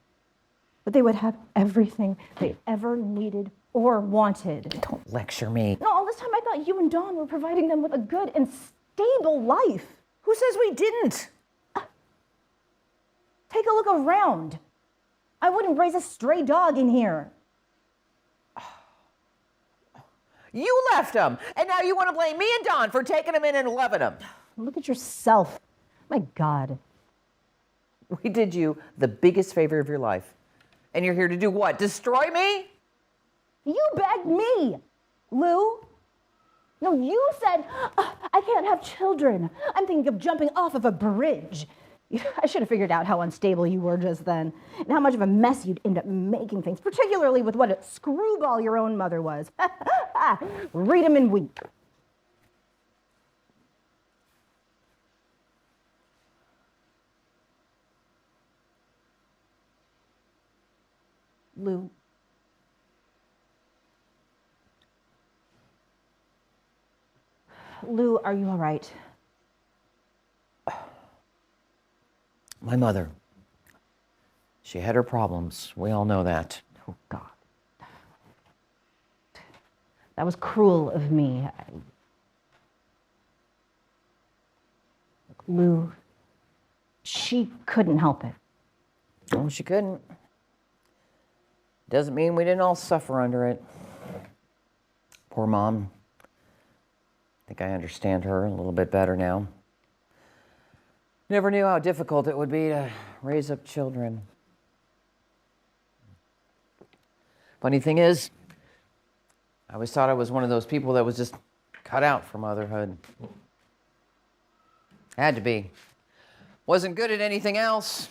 that they would have everything they ever needed or wanted. Don't lecture me. No, all this time I thought you and Dawn were providing them with a good and stable life. Who says we didn't? Take a look around. I wouldn't raise a stray dog in here. You left them, and now you want to blame me and Dawn for taking them in and loving them. Look at yourself. My God. We did you the biggest favor of your life. And you're here to do what? Destroy me? You begged me, Lou. No, you said, I can't have children. I'm thinking of jumping off of a bridge. I should have figured out how unstable you were just then, and how much of a mess you'd end up making things, particularly with what a screwball your own mother was. Read 'em and weep. Lou. Lou, are you all right? My mother. She had her problems. We all know that. Oh, God. That was cruel of me. Lou, she couldn't help it. Oh, she couldn't. Doesn't mean we didn't all suffer under it. Poor Mom. I think I understand her a little bit better now. Never knew how difficult it would be to raise up children. Funny thing is, I always thought I was one of those people that was just cut out for motherhood. Had to be. Wasn't good at anything else.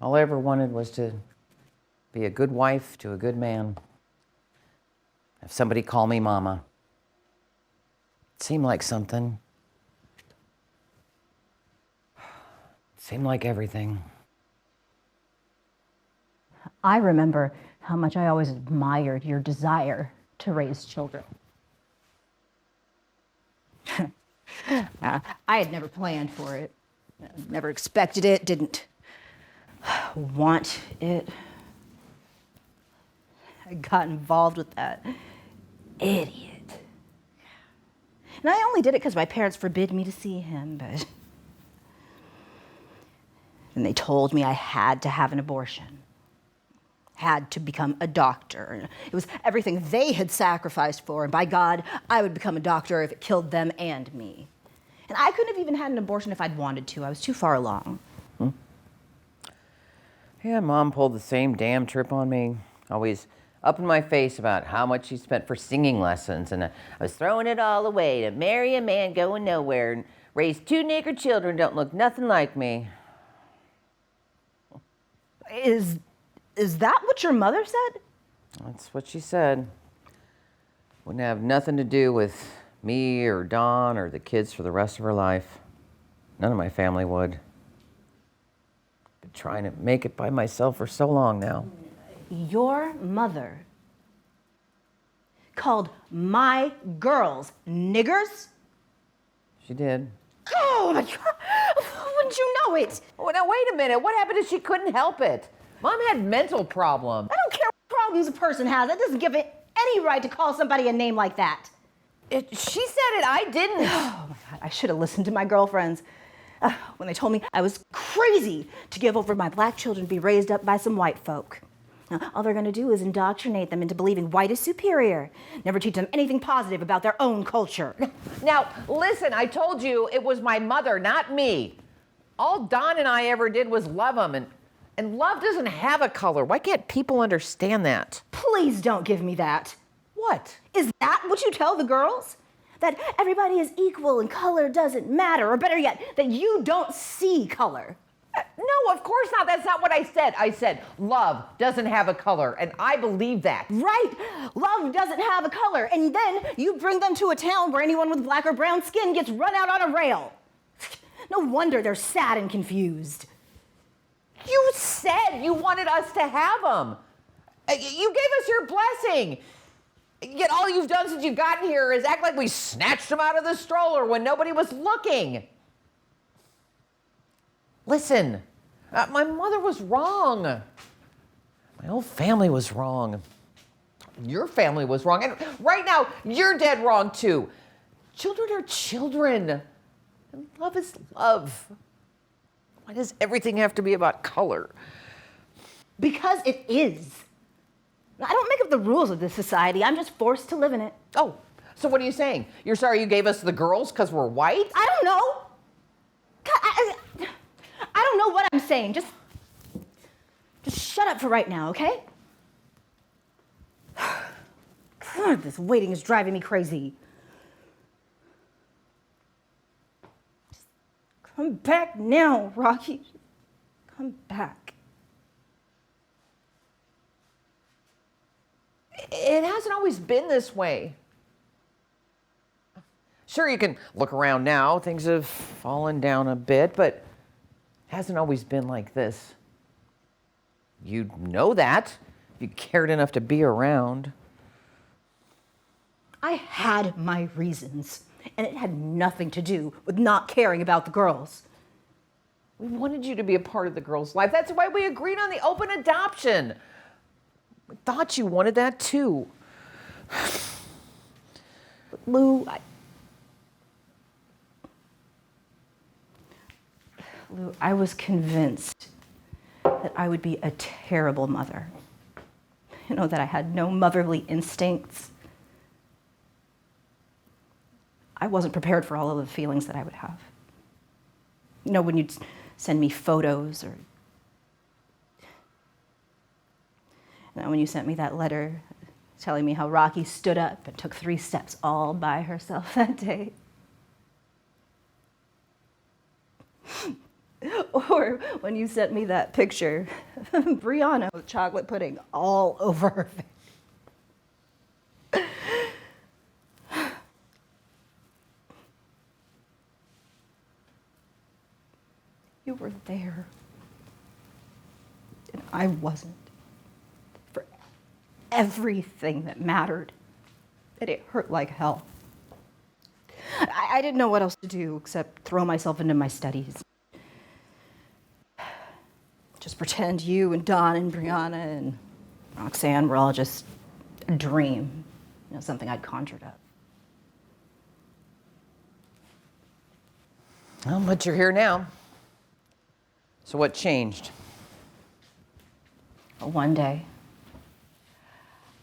All I ever wanted was to be a good wife to a good man. Have somebody call me mama. It seemed like something. It seemed like everything. I remember how much I always admired your desire to raise children. I had never planned for it, never expected it, didn't want it. I got involved with that idiot. And I only did it because my parents forbid me to see him, but then they told me I had to have an abortion. Had to become a doctor. It was everything they had sacrificed for, and by God, I would become a doctor if it killed them and me. And I couldn't have even had an abortion if I'd wanted to. I was too far along. Yeah, Mom pulled the same damn trip on me. Always up in my face about how much she spent for singing lessons, and I was throwing it all away to marry a man going nowhere and raise 2 nigger children don't look nothing like me. Is that what your mother said? That's what she said. Wouldn't have nothing to do with me or Dawn or the kids for the rest of her life. None of my family would. Been trying to make it by myself for so long now. Your mother called my girls niggers? She did. Oh my God, wouldn't you know it? Oh, now wait a minute. What happened if she couldn't help it? Mom had mental problems. I don't care what problems a person has. That doesn't give it any right to call somebody a name like that. She said it. I didn't. Oh my God, I should have listened to my girlfriends when they told me I was crazy to give over my black children to be raised up by some white folk. Now, all they're going to do is indoctrinate them into believing white is superior, never teach them anything positive about their own culture. Now, listen, I told you it was my mother, not me. All Don and I ever did was love them, and love doesn't have a color. Why can't people understand that? Please don't give me that. What? Is that what you tell the girls? That everybody is equal and color doesn't matter, or better yet, that you don't see color? No, of course not. That's not what I said. I said love doesn't have a color, and I believe that. Right. Love doesn't have a color, and then you bring them to a town where anyone with black or brown skin gets run out on a rail. No wonder they're sad and confused. You said you wanted us to have them. You gave us your blessing. Yet all you've done since you've gotten here is act like we snatched them out of the stroller when nobody was looking. Listen, my mother was wrong. My whole family was wrong. Your family was wrong. And right now, you're dead wrong too. Children are children. And love is love. Why does everything have to be about color? Because it is. I don't make up the rules of this society. I'm just forced to live in it. Oh, so what are you saying? You're sorry you gave us the girls because we're white? I don't know. I don't know what I'm saying. Just shut up for right now, okay? God, this waiting is driving me crazy. Just come back now, Rocky. Come back. It hasn't always been this way. Sure, you can look around now. Things have fallen down a bit, but it hasn't always been like this. You'd know that if you cared enough to be around. I had my reasons, and it had nothing to do with not caring about the girls. We wanted you to be a part of the girl's life. That's why we agreed on the open adoption. We thought you wanted that too. But Lou, I was convinced that I would be a terrible mother. You know, that I had no motherly instincts. I wasn't prepared for all of the feelings that I would have. You know, when you'd send me photos or... Now, when you sent me that letter telling me how Rocky stood up and took 3 steps all by herself that day. Or when you sent me that picture, Brianna with chocolate pudding all over her face. You were there, and I wasn't. For everything that mattered, and it hurt like hell. I didn't know what else to do except throw myself into my studies. Just pretend you and Don and Brianna and Roxanne were all just a dream, something I'd conjured up. Well, but you're here now. So what changed? One day,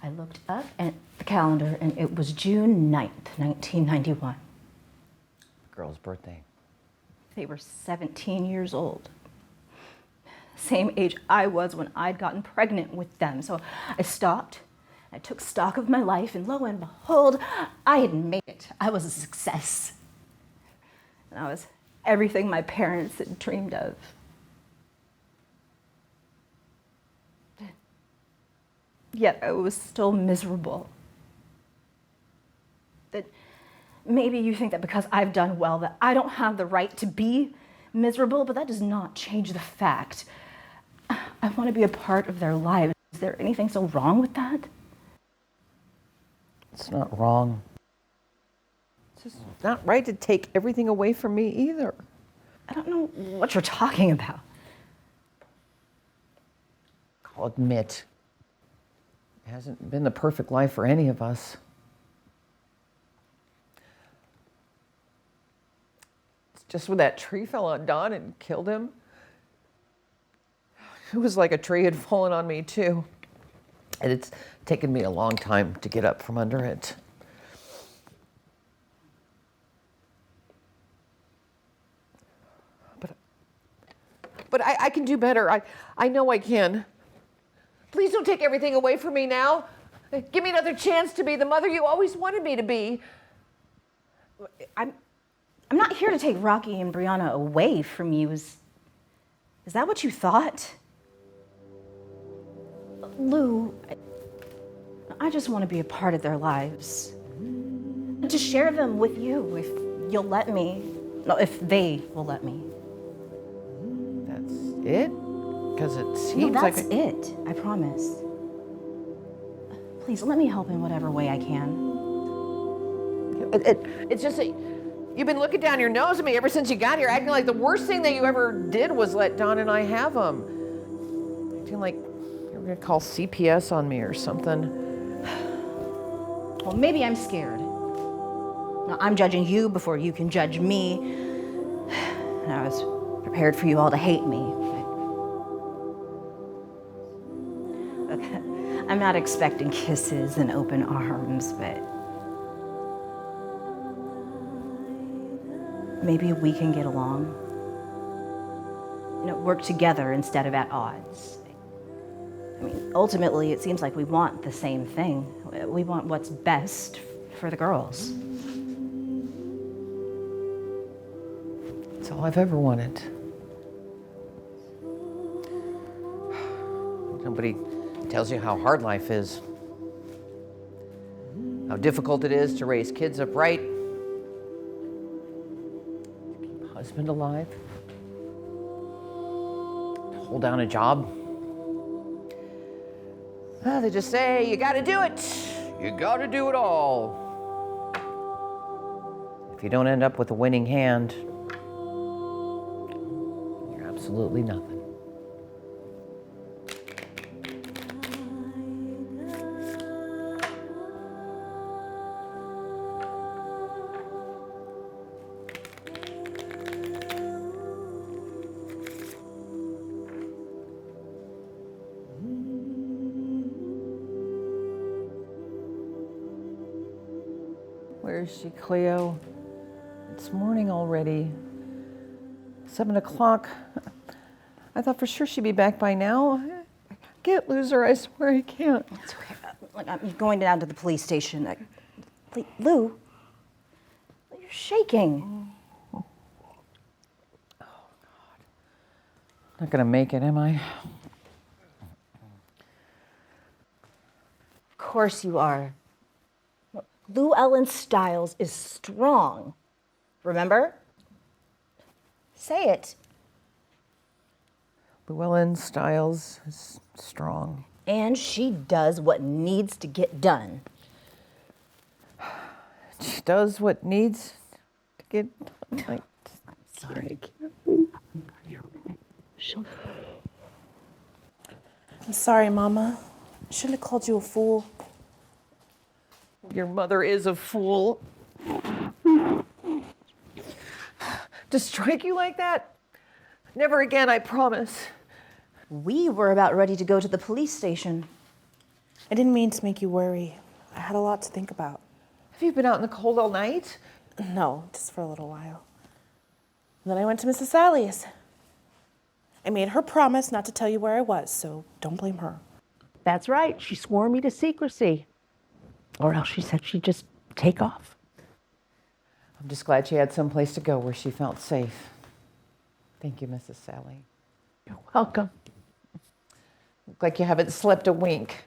I looked up at the calendar and it was June 9th, 1991. Girl's birthday. They were 17 years old. Same age I was when I'd gotten pregnant with them. So I stopped, I took stock of my life, and lo and behold, I had made it. I was a success. And I was everything my parents had dreamed of. Yet I was still miserable. That maybe you think that because I've done well that I don't have the right to be miserable, but that does not change the fact I want to be a part of their lives. Is there anything so wrong with that? It's not wrong. It's just not right to take everything away from me either. I don't know what you're talking about. I'll admit, it hasn't been the perfect life for any of us. It's just when that tree fell on Don and killed him. It was like a tree had fallen on me too. And it's taken me a long time to get up from under it. But I can do better. I know I can. Please don't take everything away from me now. Give me another chance to be the mother you always wanted me to be. I'm not here to take Rocky and Brianna away from you. Is that what you thought? Lou, I just want to be a part of their lives. To share them with you, if you'll let me. No, if they will let me. That's it? Because it No, seems that's like it, I promise. Please, let me help in whatever way I can. It's just that you've been looking down your nose at me ever since you got here, acting like the worst thing that you ever did was let Don and I have him. Acting like you were going to call CPS on me or something. Well, maybe I'm scared. Now, I'm judging you before you can judge me. And I was prepared for you all to hate me. Look, I'm not expecting kisses and open arms, but maybe we can get along. Work together instead of at odds. I mean, ultimately, it seems like we want the same thing. We want what's best for the girls. It's all I've ever wanted. Nobody tells you how hard life is. How difficult it is to raise kids upright. To keep a husband alive. To hold down a job. They just say, you gotta do it. You gotta do it all. If you don't end up with a winning hand, you're absolutely nothing. Where is she, Cleo? It's morning already. 7 o'clock. I thought for sure she'd be back by now. I can't lose her, I swear I can't. It's okay. Look, I'm going down to the police station. Lou, you're shaking. Oh, God. Not gonna make it, am I? Of course you are. Lou Ellen Stiles is strong. Remember? Say it. Llewellyn Stiles is strong. And she does what needs to get done. She does what needs to get done. Sorry. I'm sorry, Mama. I shouldn't have called you a fool. Your mother is a fool. To strike you like that? Never again, I promise. We were about ready to go to the police station. I didn't mean to make you worry. I had a lot to think about. Have you been out in the cold all night? No, just for a little while. And then I went to Mrs. Sally's. I made her promise not to tell you where I was, so don't blame her. That's right. She swore me to secrecy. Or else she said she'd just take off. I'm just glad she had some place to go where she felt safe. Thank you, Mrs. Sally. You're welcome. Look like you haven't slept a wink.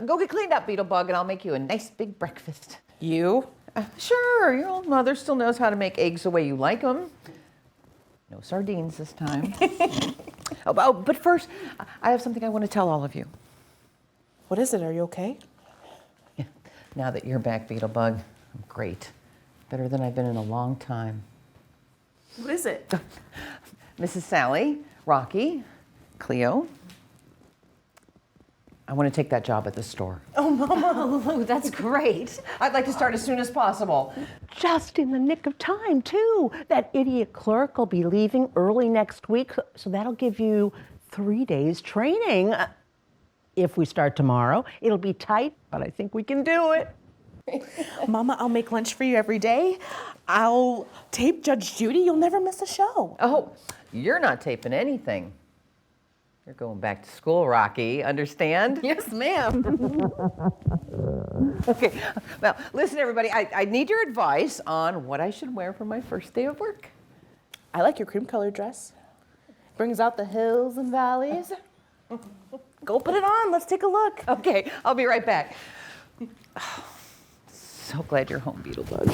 Go get cleaned up, Beetlebug, and I'll make you a nice big breakfast. You? Sure, your old mother still knows how to make eggs the way you like them. No sardines this time. But first, I have something I want to tell all of you. What is it? Are you okay? Now that you're back, Beetlebug, I'm great. Better than I've been in a long time. What is it? Mrs. Sally, Rocky, Cleo, I want to take that job at the store. Oh, that's great. I'd like to start as soon as possible. Just in the nick of time, too. That idiot clerk will be leaving early next week, so that'll give you 3 days training. If we start tomorrow, it'll be tight, but I think we can do it. Mama, I'll make lunch for you every day. I'll tape Judge Judy. You'll never miss a show. Oh, you're not taping anything. You're going back to school, Rocky. Understand? Yes, ma'am. Okay. Well, listen, everybody. I need your advice on what I should wear for my first day of work. I like your cream-colored dress. Brings out the hills and valleys. Go put it on. Let's take a look. Okay, I'll be right back. So glad you're home, Beetlebug.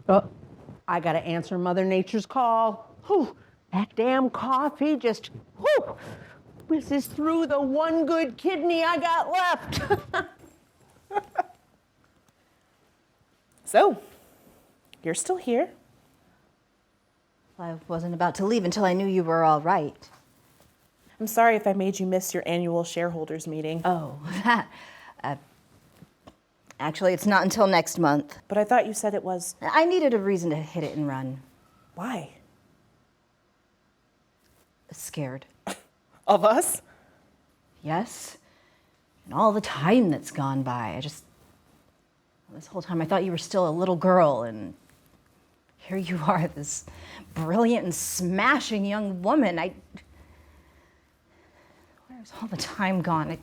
Oh, I gotta answer Mother Nature's call. Whew, that damn coffee just, whizzes through the one good kidney I got left. So, you're still here? I wasn't about to leave until I knew you were all right. I'm sorry if I made you miss your annual shareholders meeting. Oh, that. Actually, it's not until next month. But I thought you said it was. I needed a reason to hit it and run. Why? Scared. Of us? Yes. And all the time that's gone by. This whole time I thought you were still a little girl, and here you are, this brilliant and smashing young woman. Where's all the time gone?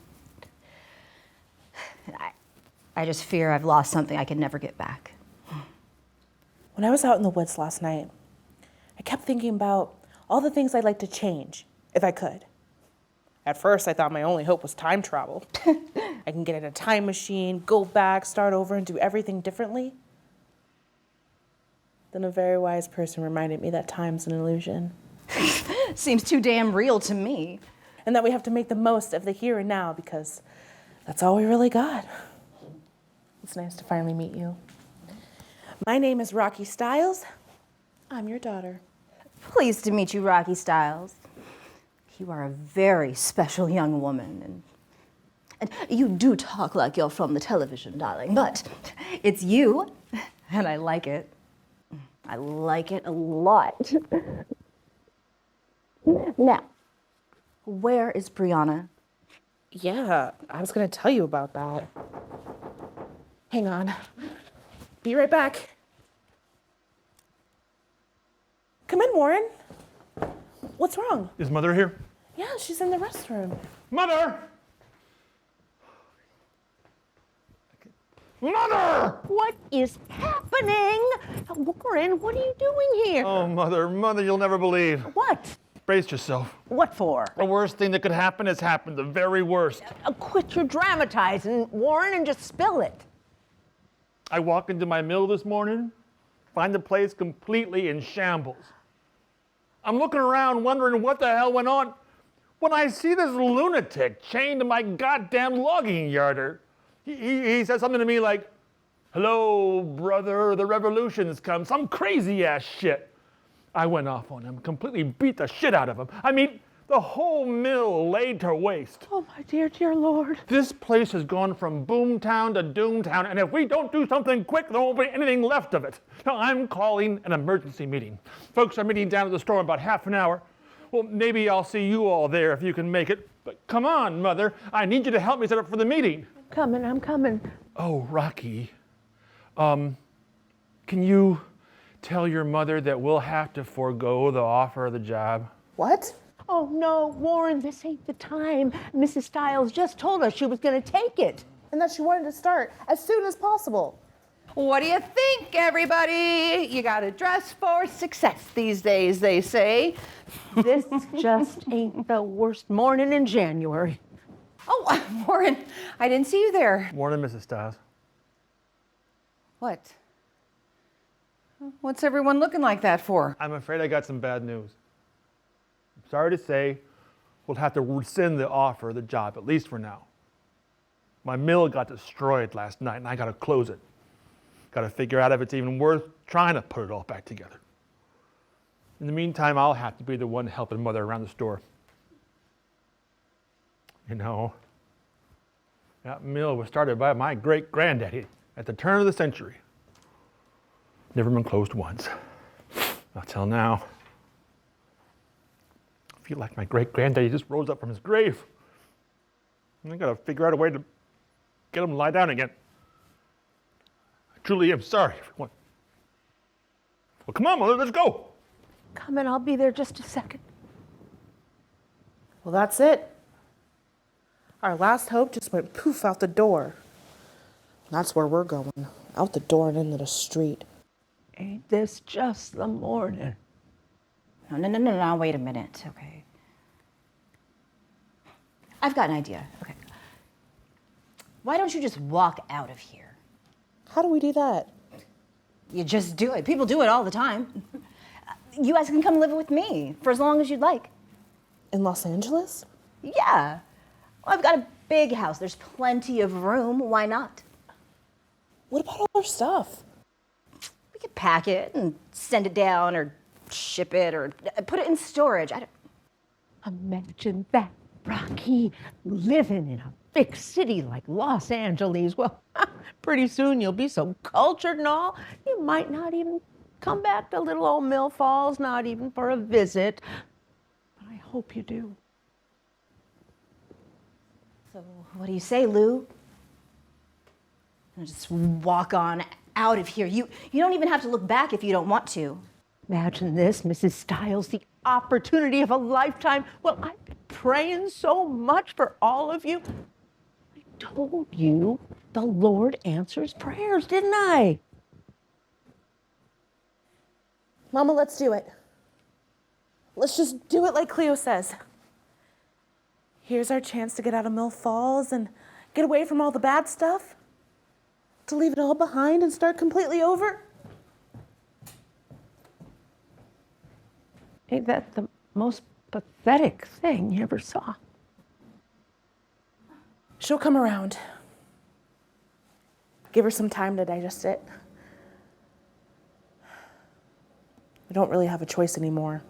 I just fear I've lost something I could never get back. When I was out in the woods last night, I kept thinking about all the things I'd like to change, if I could. At first, I thought my only hope was time travel. I can get in a time machine, go back, start over, and do everything differently. Then a very wise person reminded me that time's an illusion. Seems too damn real to me. And that we have to make the most of the here and now because that's all we really got. It's nice to finally meet you. My name is Rocky Stiles. I'm your daughter. Pleased to meet you, Rocky Stiles. You are a very special young woman, and you do talk like you're from the television, darling, but it's you, and I like it. I like it a lot. Now, where is Brianna? Yeah, I was gonna tell you about that. Hang on. Be right back. Come in, Warren. What's wrong? Is Mother here? Yeah, she's in the restroom. Mother! Mother! What is happening? Warren, what are you doing here? Oh, Mother, you'll never believe. What? Brace yourself. What for? The worst thing that could happen has happened, the very worst. Quit your dramatizing, Warren, and just spill it. I walk into my mill this morning, find the place completely in shambles. I'm looking around wondering what the hell went on when I see this lunatic chained to my goddamn logging yarder. He says something to me like, "Hello, brother, the revolution's come," some crazy ass shit. I went off on him, completely beat the shit out of him. I mean, the whole mill laid to waste. Oh, my dear Lord. This place has gone from boomtown to doomtown, and if we don't do something quick, there won't be anything left of it. Now, I'm calling an emergency meeting. Folks are meeting down at the store in about half an hour. Well, maybe I'll see you all there if you can make it. But come on, Mother, I need you to help me set up for the meeting. I'm coming. Oh, Rocky, can you tell your mother that we'll have to forego the offer of the job? What? Oh, no, Warren, this ain't the time. Mrs. Stiles just told us she was going to take it. And that she wanted to start as soon as possible. What do you think, everybody? You got to dress for success these days, they say. This just ain't the worst morning in January. Oh, Warren, I didn't see you there. Morning, Mrs. Stiles. What? What's everyone looking like that for? I'm afraid I got some bad news. I'm sorry to say, we'll have to rescind the offer of the job, at least for now. My mill got destroyed last night, and I got to close it. Got to figure out if it's even worth trying to put it all back together. In the meantime, I'll have to be the one helping Mother around the store. You know, that mill was started by my great-granddaddy at the turn of the century. Never been closed once. Not till now. I feel like my great-granddaddy just rose up from his grave. And I gotta figure out a way to get him to lie down again. I truly am sorry, everyone. Well, come on, Mother, let's go. Coming, I'll be there just a second. Well, that's it. Our last hope just went poof out the door. That's where we're going. Out the door and into the street. Ain't this just the morning? No, wait a minute, okay. I've got an idea, okay. Why don't you just walk out of here? How do we do that? You just do it. People do it all the time. You guys can come live with me for as long as you'd like. In Los Angeles? Yeah. Well, I've got a big house. There's plenty of room. Why not? What about all our stuff? We could pack it and send it down or ship it or put it in storage. Imagine that, Rocky, living in a big city like Los Angeles. Well, pretty soon you'll be so cultured and all, you might not even come back to little old Mill Falls, not even for a visit. But I hope you do. So what do you say, Lou? Just walk on out of here. You don't even have to look back if you don't want to. Imagine this, Mrs. Stiles, the opportunity of a lifetime. Well, I've been praying so much for all of you. I told you the Lord answers prayers, didn't I? Mama, let's do it. Let's just do it like Cleo says. Here's our chance to get out of Mill Falls and get away from all the bad stuff. To leave it all behind and start completely over. Ain't that the most pathetic thing you ever saw? She'll come around. Give her some time to digest it. We don't really have a choice anymore.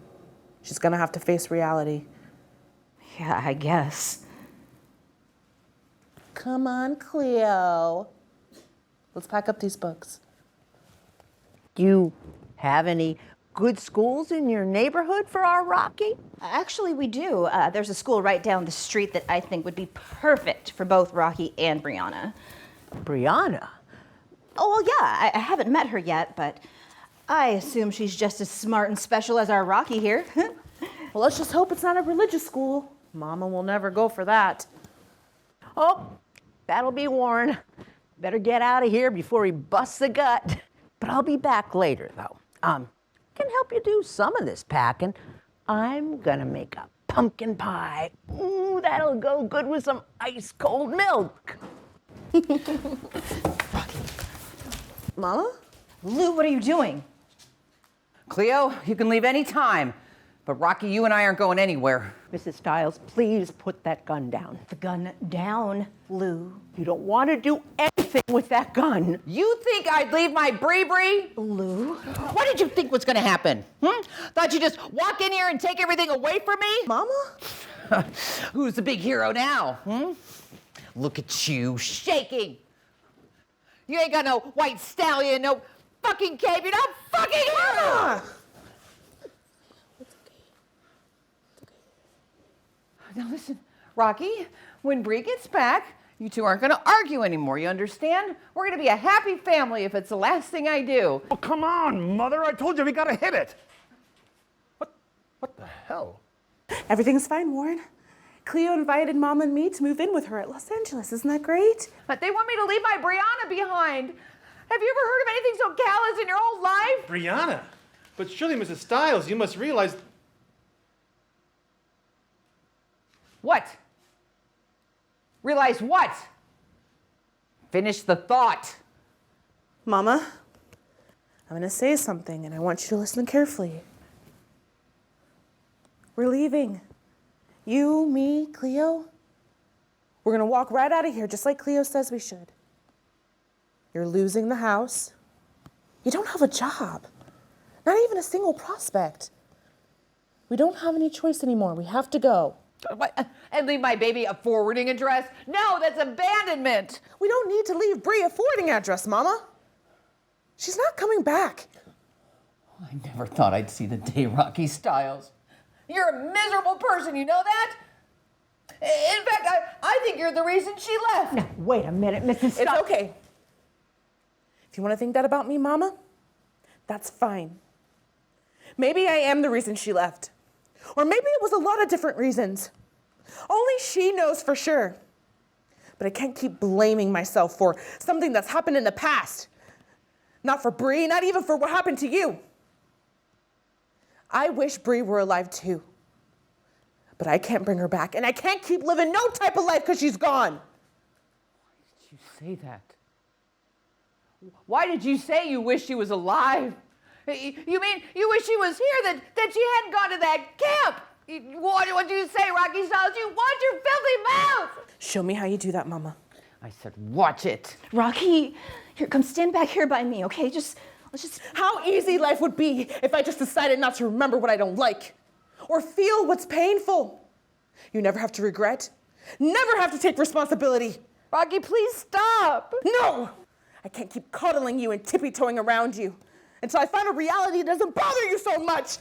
She's gonna have to face reality. Yeah, I guess. Come on, Cleo. Let's pack up these books. Do you have any good schools in your neighborhood for our Rocky? Actually, we do. There's a school right down the street that I think would be perfect for both Rocky and Brianna. Brianna? Oh, well, yeah, I haven't met her yet, but I assume she's just as smart and special as our Rocky here. Well, let's just hope it's not a religious school. Mama will never go for that. Oh, that'll be Warren. Better get out of here before he busts a gut. But I'll be back later, though. Can help you do some of this packing. I'm gonna make a pumpkin pie. Ooh, that'll go good with some ice cold milk. Mama? Lou, what are you doing? Cleo, you can leave any time. But Rocky, you and I aren't going anywhere. Mrs. Stiles, please put that gun down. The gun down, Lou. You don't want to do anything with that gun. You think I'd leave my Bree? Lou? What did you think was gonna happen? Thought you'd just walk in here and take everything away from me? Mama? Who's the big hero now? Look at you, shaking. You ain't got no white stallion, no fucking cape. You're not fucking hero. Now listen, Rocky, when Bree gets back, you two aren't gonna argue anymore, you understand? We're gonna be a happy family if it's the last thing I do. Oh, come on, Mother. I told you we gotta hit it. What the hell? Everything's fine, Warren. Cleo invited Mom and me to move in with her at Los Angeles. Isn't that great? But they want me to leave my Brianna behind. Have you ever heard of anything so callous in your whole life? Brianna. But surely, Mrs. Stiles, you must realize. What? Realize what? Finish the thought. Mama, I'm gonna say something and I want you to listen carefully. We're leaving. You, me, Cleo. We're gonna walk right out of here just like Cleo says we should. You're losing the house. You don't have a job. Not even a single prospect. We don't have any choice anymore. We have to go. What? And leave my baby a forwarding address? No, that's abandonment. We don't need to leave Bree a forwarding address, Mama. She's not coming back. I never thought I'd see the day Rocky Stiles. You're a miserable person, you know that? In fact, I think you're the reason she left. Now, wait a minute, Mrs. It's Stiles. okay. If you want to think that about me, Mama, that's fine. Maybe I am the reason she left. Or maybe it was a lot of different reasons. Only she knows for sure. But I can't keep blaming myself for something that's happened in the past. Not for Bree, not even for what happened to you. I wish Bree were alive too. But I can't bring her back, and I can't keep living no type of life because she's gone. Why did you say that? Why did you say you wish she was alive? You mean you wish she was here, that she hadn't gone to that camp? What did you say, Rocky Stiles? You watch your filthy mouth! Show me how you do that, Mama. I said, watch it. Rocky, here, come stand back here by me, okay? Let's just. How easy life would be if I just decided not to remember what I don't like or feel what's painful. You never have to regret, never have to take responsibility. Rocky, please stop. No! I can't keep cuddling you and tippy-toeing around you until I find a reality that doesn't bother you so much.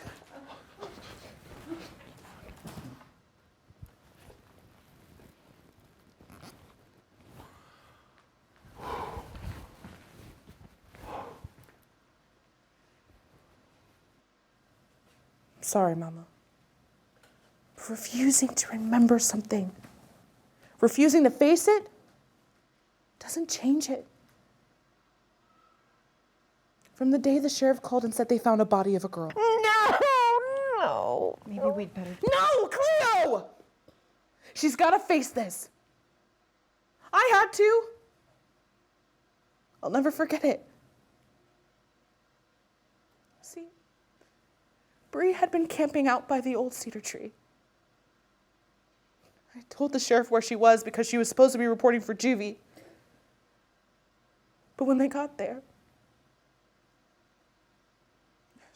Sorry, Mama. For refusing to remember something. Refusing to face it doesn't change it. From the day the sheriff called and said they found a body of a girl. No. Maybe we'd better. No, Cleo! She's got to face this. I had to. I'll never forget it. See, Bree had been camping out by the old cedar tree. I told the sheriff where she was because she was supposed to be reporting for juvie. But when they got there,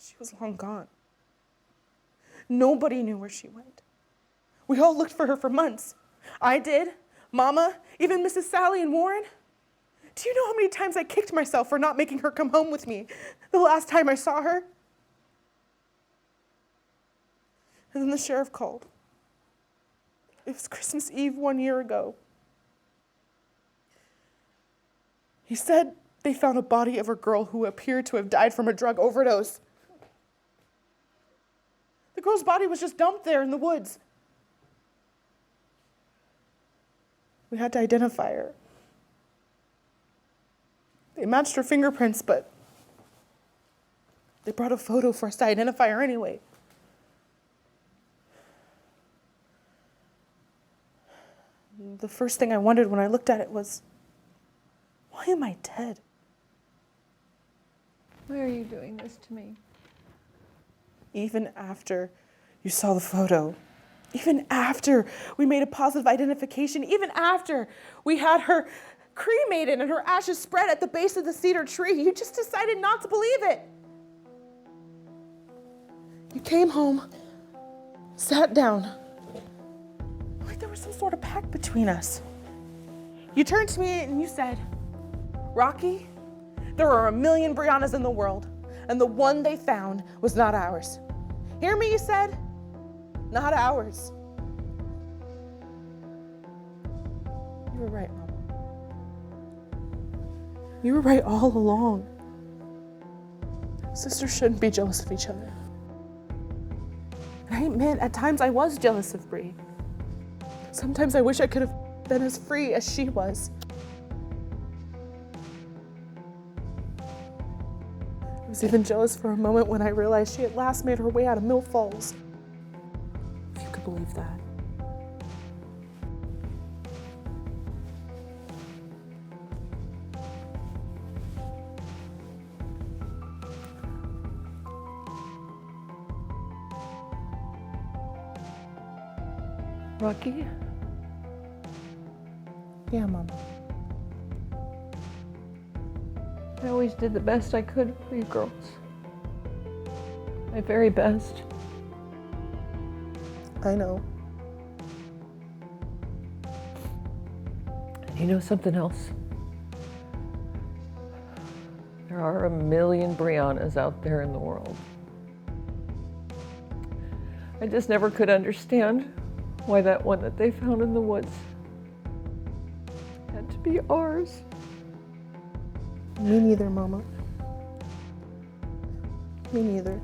she was long gone. Nobody knew where she went. We all looked for her for months. I did, Mama, even Mrs. Sally and Warren. Do you know how many times I kicked myself for not making her come home with me the last time I saw her? And then the sheriff called. It was Christmas Eve 1 year ago. He said they found a body of a girl who appeared to have died from a drug overdose. The girl's body was just dumped there in the woods. We had to identify her. They matched her fingerprints, but they brought a photo for us to identify her anyway. The first thing I wondered when I looked at it was, why am I dead? Why are you doing this to me? Even after you saw the photo, even after we made a positive identification, even after we had her cremated and her ashes spread at the base of the cedar tree, you just decided not to believe it. You came home, sat down, like there was some sort of pact between us. You turned to me and you said, Rocky, there are 1 million Briannas in the world, and the one they found was not ours. Hear me, you said? Not ours. You were right, Mama. You were right all along. Sisters shouldn't be jealous of each other. And I admit, at times I was jealous of Bree. Sometimes I wish I could have been as free as she was. I was even jealous for a moment when I realized she at last made her way out of Mill Falls. If you could believe that. Rocky? Yeah, Mama. I always did the best I could for you girls. My very best. I know. And you know something else? There are 1 million Briannas out there in the world. I just never could understand why that one that they found in the woods had to be ours. Me neither, Mama. Me neither.